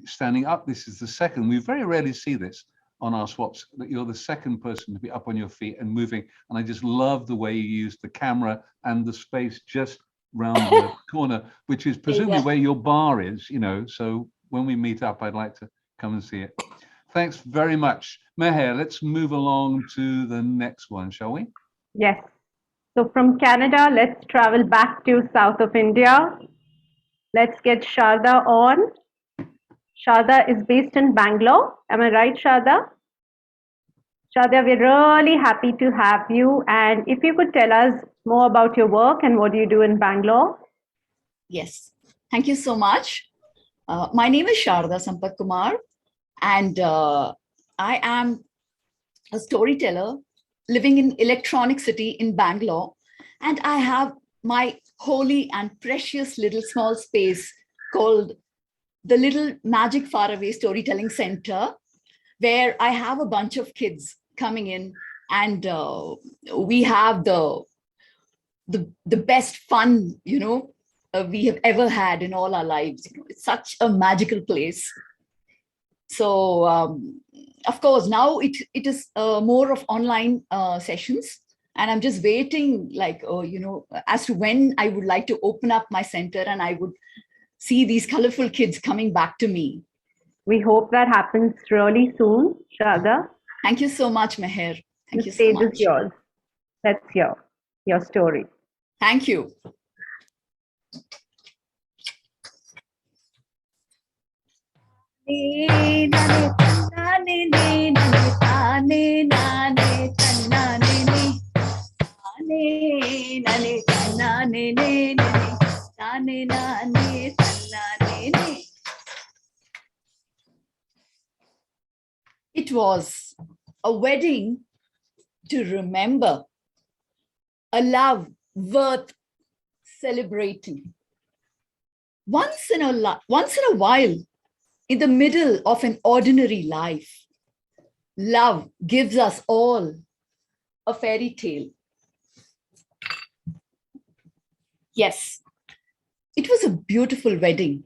[SPEAKER 1] standing up. This is the second. We very rarely see this on our swaps, that you're the second person to be up on your feet and moving. And I just love the way you use the camera and the space just round the corner, which is presumably where your bar is, you know. So when we meet up, I'd like to come and see it. Thanks very much. Meher, let's move along to the next one, shall we?
[SPEAKER 2] Yes. So from Canada, let's travel back to south of India. Let's get Sharada on. Sharada is based in Bangalore. Am I right, Sharada? Sharada, we're really happy to have you. And if you could tell us more about your work and what you do in Bangalore.
[SPEAKER 10] Yes, thank you so much. My name is Sharada Sampathkumar, and I am a storyteller living in Electronic City in Bangalore. And I have my holy and precious little small space called the Little Magic Faraway Storytelling Center, where I have a bunch of kids coming in, and we have the best fun, you know, we have ever had in all our lives. You know, it's such a magical place. So, of course, now it is more of online sessions, And I'm just waiting, like, as to when I would like to open up my center and I would see these colorful kids coming back to me.
[SPEAKER 2] We hope that happens really soon, Sharada.
[SPEAKER 10] Thank you so much, Meher. Thank
[SPEAKER 2] The
[SPEAKER 10] you so
[SPEAKER 2] stage
[SPEAKER 10] much.
[SPEAKER 2] is yours. Let's hear your story.
[SPEAKER 10] Thank you. It was a wedding to remember, a love worth celebrating. Once in a while, in the middle of an ordinary life, love gives us all a fairy tale. Yes, it was a beautiful wedding,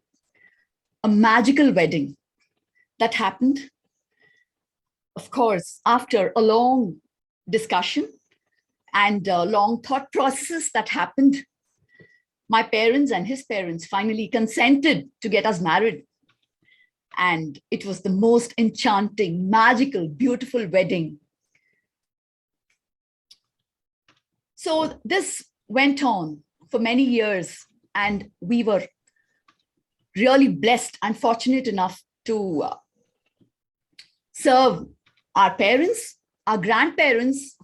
[SPEAKER 10] a magical wedding that happened, of course, after a long discussion and long thought processes that happened. My parents and his parents finally consented to get us married. And it was the most enchanting, magical, beautiful wedding. So this went on for many years, and we were really blessed and fortunate enough to serve our parents, our grandparents,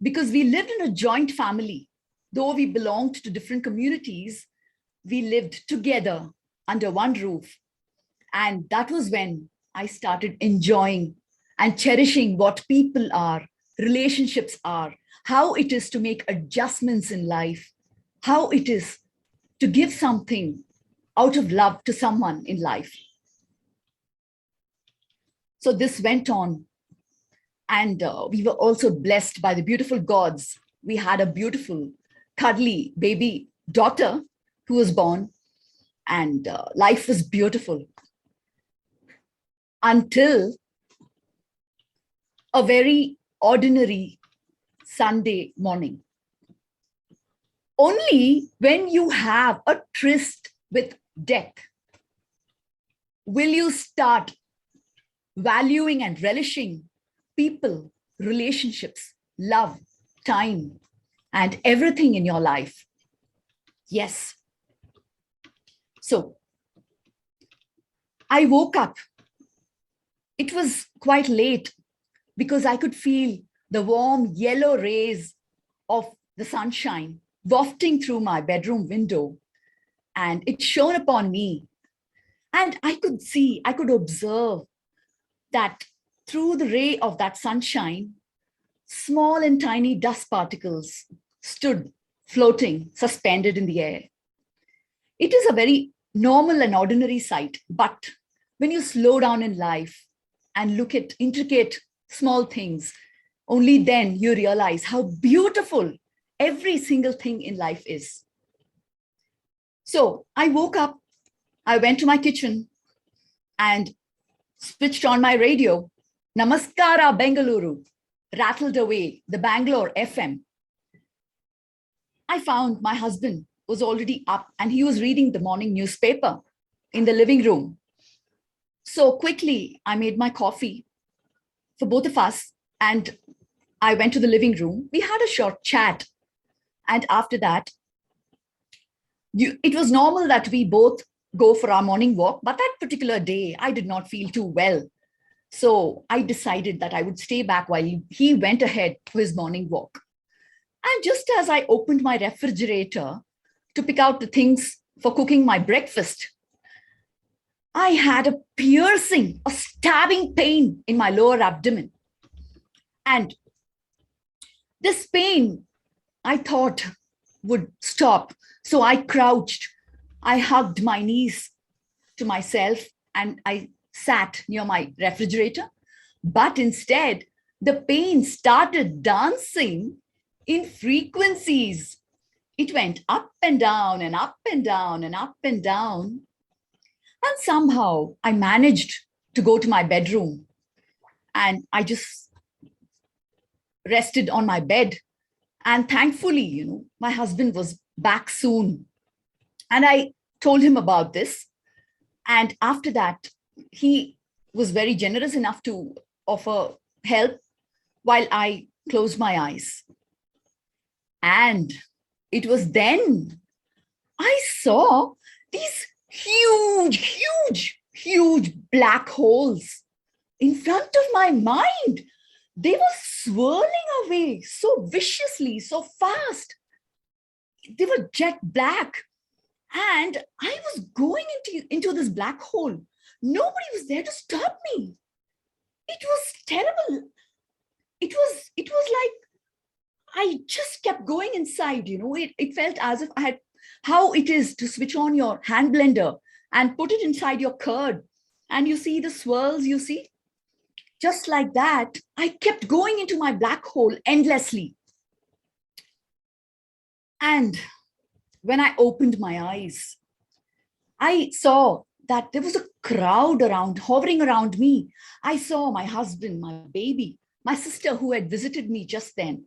[SPEAKER 10] because we lived in a joint family. Though we belonged to different communities, we lived together under one roof. And that was when I started enjoying and cherishing what people are, relationships are, how it is to make adjustments in life, how it is to give something out of love to someone in life. So this went on. And we were also blessed by the beautiful gods. We had a beautiful, cuddly baby daughter who was born, and life was beautiful. Until a very ordinary Sunday morning. Only when you have a tryst with death will you start valuing and relishing people, relationships, love, time, and everything in your life. Yes. So I woke up. It was quite late because I could feel the warm yellow rays of the sunshine wafting through my bedroom window, and it shone upon me. And I could observe that through the ray of that sunshine, small and tiny dust particles stood floating, suspended in the air. It is a very normal and ordinary sight, but when you slow down in life and look at intricate small things, only then you realize how beautiful every single thing in life is. So I woke up, I went to my kitchen and switched on my radio. Namaskara Bengaluru rattled away the Bangalore FM. I found my husband was already up and he was reading the morning newspaper in the living room. So quickly, I made my coffee for both of us and I went to the living room. We had a short chat. And after that, it was normal that we both go for our morning walk. But that particular day, I did not feel too well. So I decided that I would stay back while he went ahead to his morning walk. And just as I opened my refrigerator to pick out the things for cooking my breakfast, I had a piercing, a stabbing pain in my lower abdomen. And this pain, I thought, would stop. So I crouched, I hugged my knees to myself, and I sat near my refrigerator. But instead, the pain started dancing in frequencies. It went up and down and up and down and up and down. And somehow I managed to go to my bedroom and I just rested on my bed And thankfully, my husband was back soon. And I told him about this. And after that, he was very generous enough to offer help while I closed my eyes. And it was then I saw these huge black holes in front of my mind. They were swirling away so viciously, so fast. They were jet black. And I was going into this black hole. Nobody was there to stop me. It was terrible. It was like I just kept going inside, it felt as if I had, how it is to switch on your hand blender and put it inside your curd. And you see the swirls, just like that, I kept going into my black hole endlessly. And when I opened my eyes, I saw that there was a crowd hovering around me. I saw my husband, my baby, my sister who had visited me just then.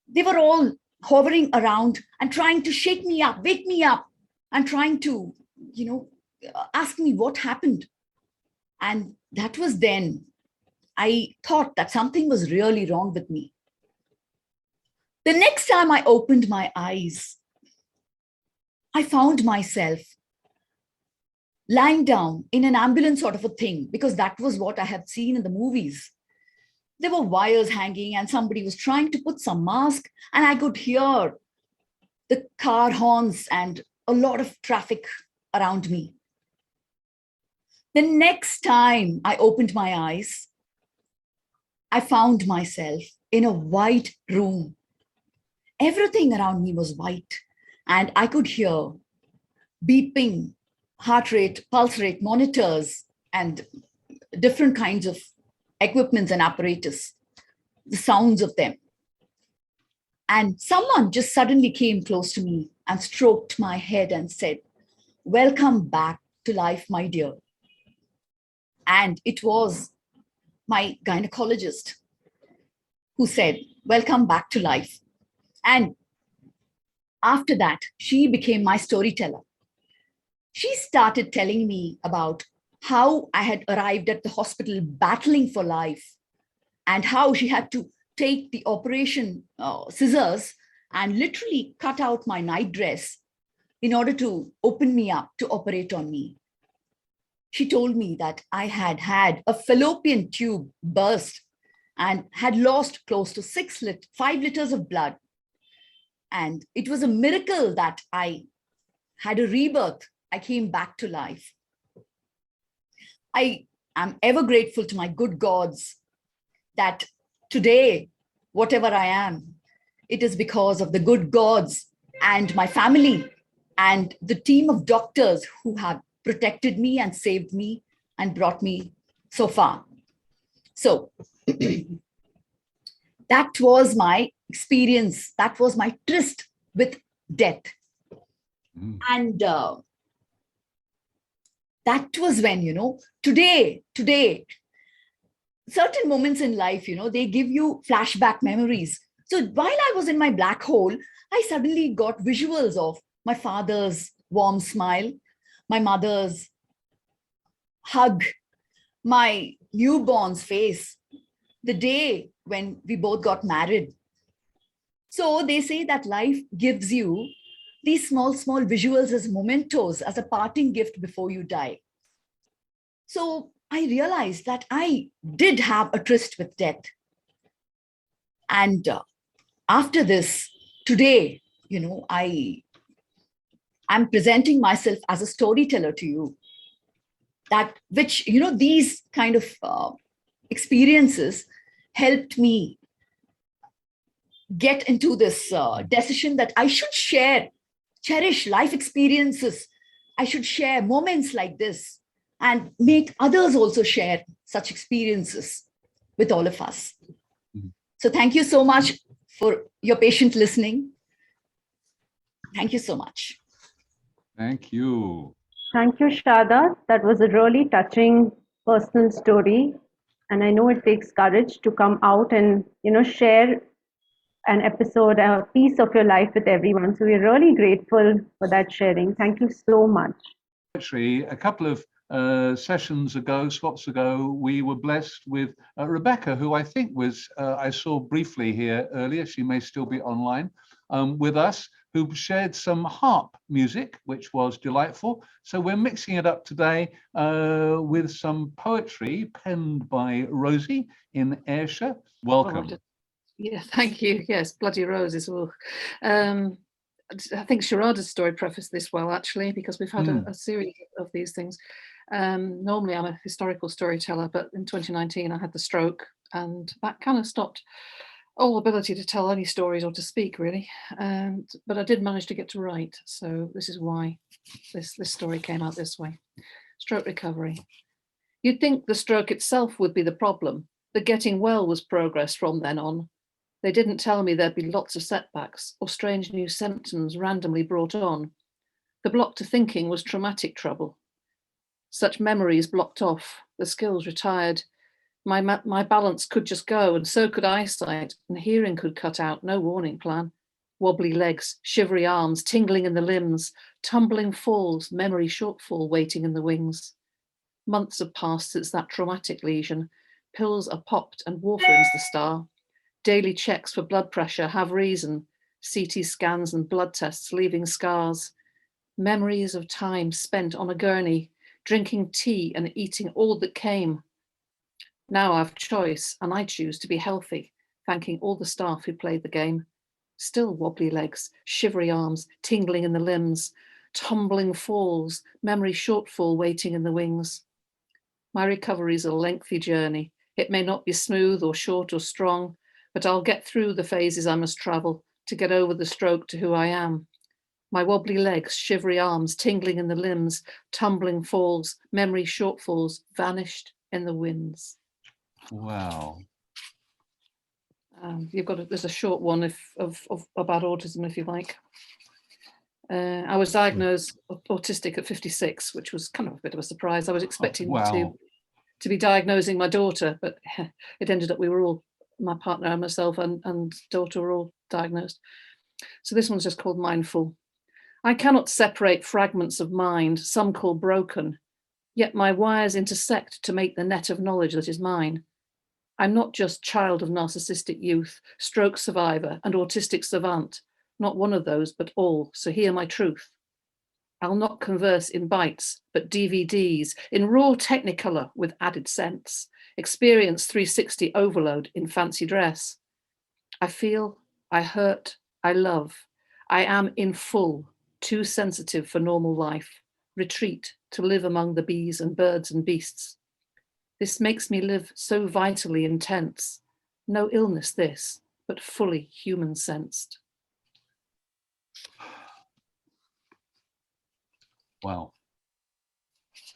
[SPEAKER 10] They were all hovering around and trying to shake me up, wake me up, and trying to, ask me what happened. And that was then I thought that something was really wrong with me. The next time I opened my eyes, I found myself lying down in an ambulance sort of a thing, because that was what I had seen in the movies. There were wires hanging and somebody was trying to put some mask, and I could hear the car horns and a lot of traffic around me. The next time I opened my eyes, I found myself in a white room. Everything around me was white, and I could hear beeping, heart rate, pulse rate monitors, and different kinds of equipments and apparatus, the sounds of them. And someone just suddenly came close to me and stroked my head and said, "Welcome back to life, my dear." And it was my gynecologist who said, "Welcome back to life." And after that, she became my storyteller. She started telling me about how I had arrived at the hospital battling for life, and how she had to take the operation scissors and literally cut out my night dress in order to open me up to operate on me. She told me that I had had a fallopian tube burst and had lost close to 5 liters of blood. And it was a miracle that I had a rebirth. I came back to life. I am ever grateful to my good gods that today, whatever I am, it is because of the good gods and my family and the team of doctors who have protected me and saved me and brought me so far. So that was my experience. That was my tryst with death. And that was when, today, certain moments in life, they give you flashback memories. So while I was in my black hole, I suddenly got visuals of my father's warm smile, my mother's hug, my newborn's face, the day when we both got married. So they say that life gives you these small visuals as mementos, as a parting gift before you die. So I realized that I did have a tryst with death. And after this, today, I'm presenting myself as a storyteller to you. That which, these kind of experiences helped me get into this decision that I should cherish life experiences. I should share moments like this and make others also share such experiences with all of us. So thank you so much for your patient listening. Thank you so much.
[SPEAKER 1] Thank you.
[SPEAKER 2] Thank you, Sharada. That was a really touching personal story. And I know it takes courage to come out and, share an episode, a piece of your life with everyone. So we're really grateful for that sharing. Thank you so much.
[SPEAKER 1] Actually, a couple of sessions ago, swaps ago, we were blessed with Rebecca, who I think was, I saw briefly here earlier, she may still be online with us, who shared some harp music, which was delightful. So we're mixing it up today with some poetry penned by Rosie in Ayrshire. Welcome.
[SPEAKER 11] Yeah, thank you. Yes, bloody roses. I think Sharada's story prefaced this well, actually, because we've had a series of these things. Normally, I'm a historical storyteller, but in 2019, I had the stroke, and that kind of stopped all ability to tell any stories or to speak, really. But I did manage to get to write, so this is why this story came out this way. Stroke recovery. You'd think the stroke itself would be the problem, but getting well was progress from then on. They didn't tell me there'd be lots of setbacks or strange new symptoms randomly brought on. The block to thinking was traumatic trouble. Such memories blocked off, the skills retired. My balance could just go, and so could eyesight, and hearing could cut out, no warning plan. Wobbly legs, shivery arms, tingling in the limbs, tumbling falls, memory shortfall waiting in the wings. Months have passed since that traumatic lesion. Pills are popped and warfarin's the star. Daily checks for blood pressure have reason. CT scans and blood tests leaving scars. Memories of time spent on a gurney, drinking tea and eating all that came. Now I've choice and I choose to be healthy, thanking all the staff who played the game. Still wobbly legs, shivery arms, tingling in the limbs, tumbling falls, memory shortfall waiting in the wings. My recovery is a lengthy journey. It may not be smooth or short or strong, but I'll get through the phases I must travel to get over the stroke to who I am. My wobbly legs, shivery arms, tingling in the limbs, tumbling falls, memory shortfalls, vanished in the winds.
[SPEAKER 1] Wow.
[SPEAKER 11] There's a short one about autism, if you like. I was diagnosed autistic at 56, which was kind of a bit of a surprise. I was expecting to be diagnosing my daughter, but it ended up we were all, my partner and myself and daughter were all diagnosed. So this one's just called Mindful. I cannot separate fragments of mind, some call broken, yet my wires intersect to make the net of knowledge that is mine. I'm not just child of narcissistic youth, stroke survivor and autistic savant, not one of those, but all, so hear my truth. I'll not converse in bytes, but DVDs, in raw technicolor with added sense, experience 360 overload in fancy dress. I feel, I hurt, I love, I am in full, too sensitive for normal life, retreat to live among the bees and birds and beasts. This makes me live so vitally intense, no illness this, but fully human sensed.
[SPEAKER 1] Wow.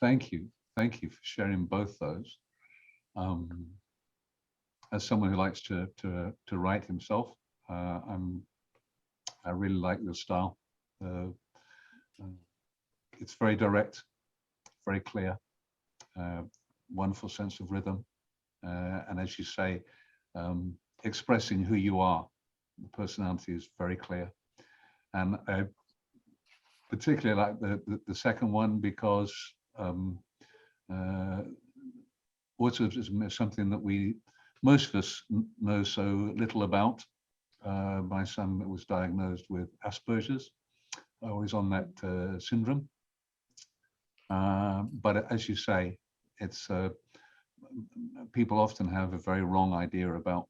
[SPEAKER 1] Thank you. Thank you for sharing both those. As someone who likes to write himself, I really like your style. It's very direct, very clear, wonderful sense of rhythm, and as you say, expressing who you are. The personality is very clear, and I particularly like the second one because autism is something that most of us know so little about. My son was diagnosed with Asperger's. I was on that syndrome. But as you say, it's people often have a very wrong idea about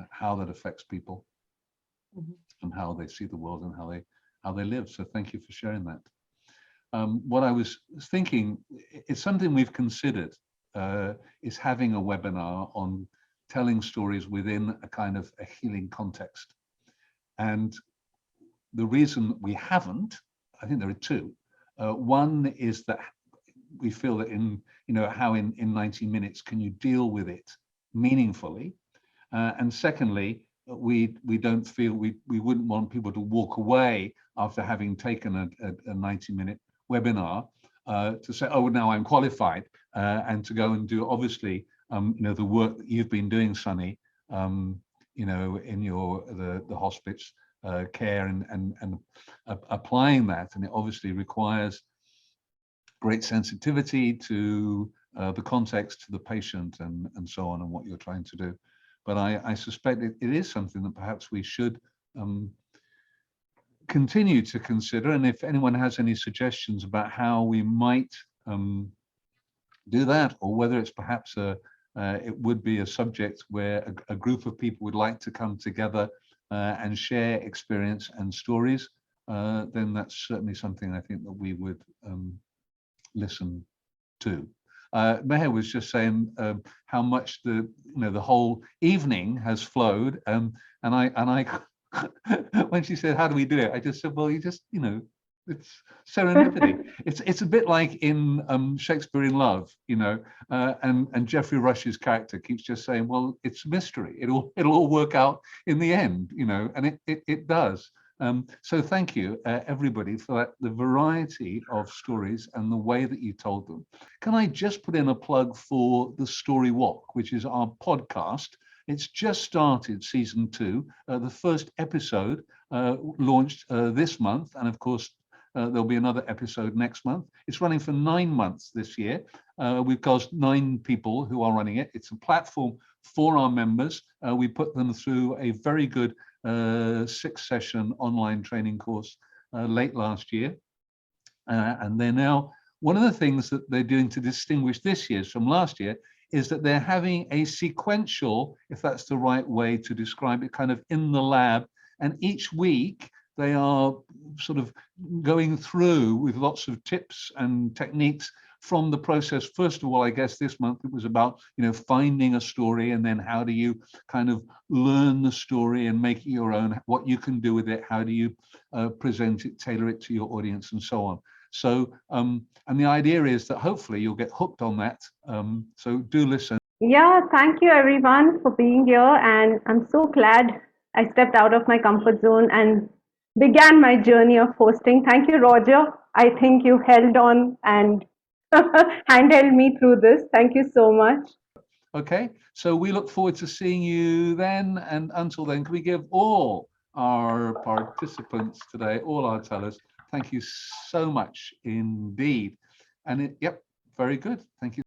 [SPEAKER 1] how that affects people and how they see the world and how they live. So thank you for sharing that. What I was thinking, it's something we've considered, is having a webinar on telling stories within a kind of a healing context. And the reason we haven't, I think there are two. One is that we feel that how in 90 minutes can you deal with it meaningfully? And secondly, we don't feel, we wouldn't want people to walk away after having taken a 90-minute webinar to say, oh, now I'm qualified, and to go and do, obviously, the work that you've been doing, Sunny, in the hospice care and applying that. And it obviously requires great sensitivity to the context, to the patient, and so on, and what you're trying to do. But I suspect it is something that perhaps we should continue to consider. And if anyone has any suggestions about how we might do that, or whether it's perhaps it would be a subject where a group of people would like to come together and share experience and stories, then that's certainly something I think that we would listen to. Meher was just saying how much the whole evening has flowed, and I when she said, "How do we do it?" I just said, "Well, you just it's serendipity." It's a bit like in Shakespeare in Love, and Geoffrey Rush's character keeps just saying, "Well, it's a mystery. It'll all work out in the end," and it does. So thank you, everybody, for the variety of stories and the way that you told them. Can I just put in a plug for the Story Walk, which is our podcast? It's just started season 2. The first episode launched this month, and of course, there'll be another episode next month. It's running for 9 months this year. We've got 9 people who are running it. It's a platform for our members. We put them through a very good 6-session online training course late last year. And they're now, one of the things that they're doing to distinguish this year's from last year is that they're having a sequential, if that's the right way to describe it, kind of in the lab. And each week they are sort of going through with lots of tips and techniques from the process. First of all, I guess this month it was about, finding a story, and then how do you kind of learn the story and make it your own, what you can do with it, how do you present it, tailor it to your audience, and so on. So, and the idea is that hopefully you'll get hooked on that. So do listen.
[SPEAKER 2] Yeah, thank you everyone for being here, and I'm so glad I stepped out of my comfort zone and began my journey of hosting. Thank you, Roger. I think you held on and handheld me through this. Thank you so much.
[SPEAKER 1] Okay, so we look forward to seeing you then, and until then, can we give all our participants today, all our tellers, thank you so much indeed. And yep, very good. Thank you.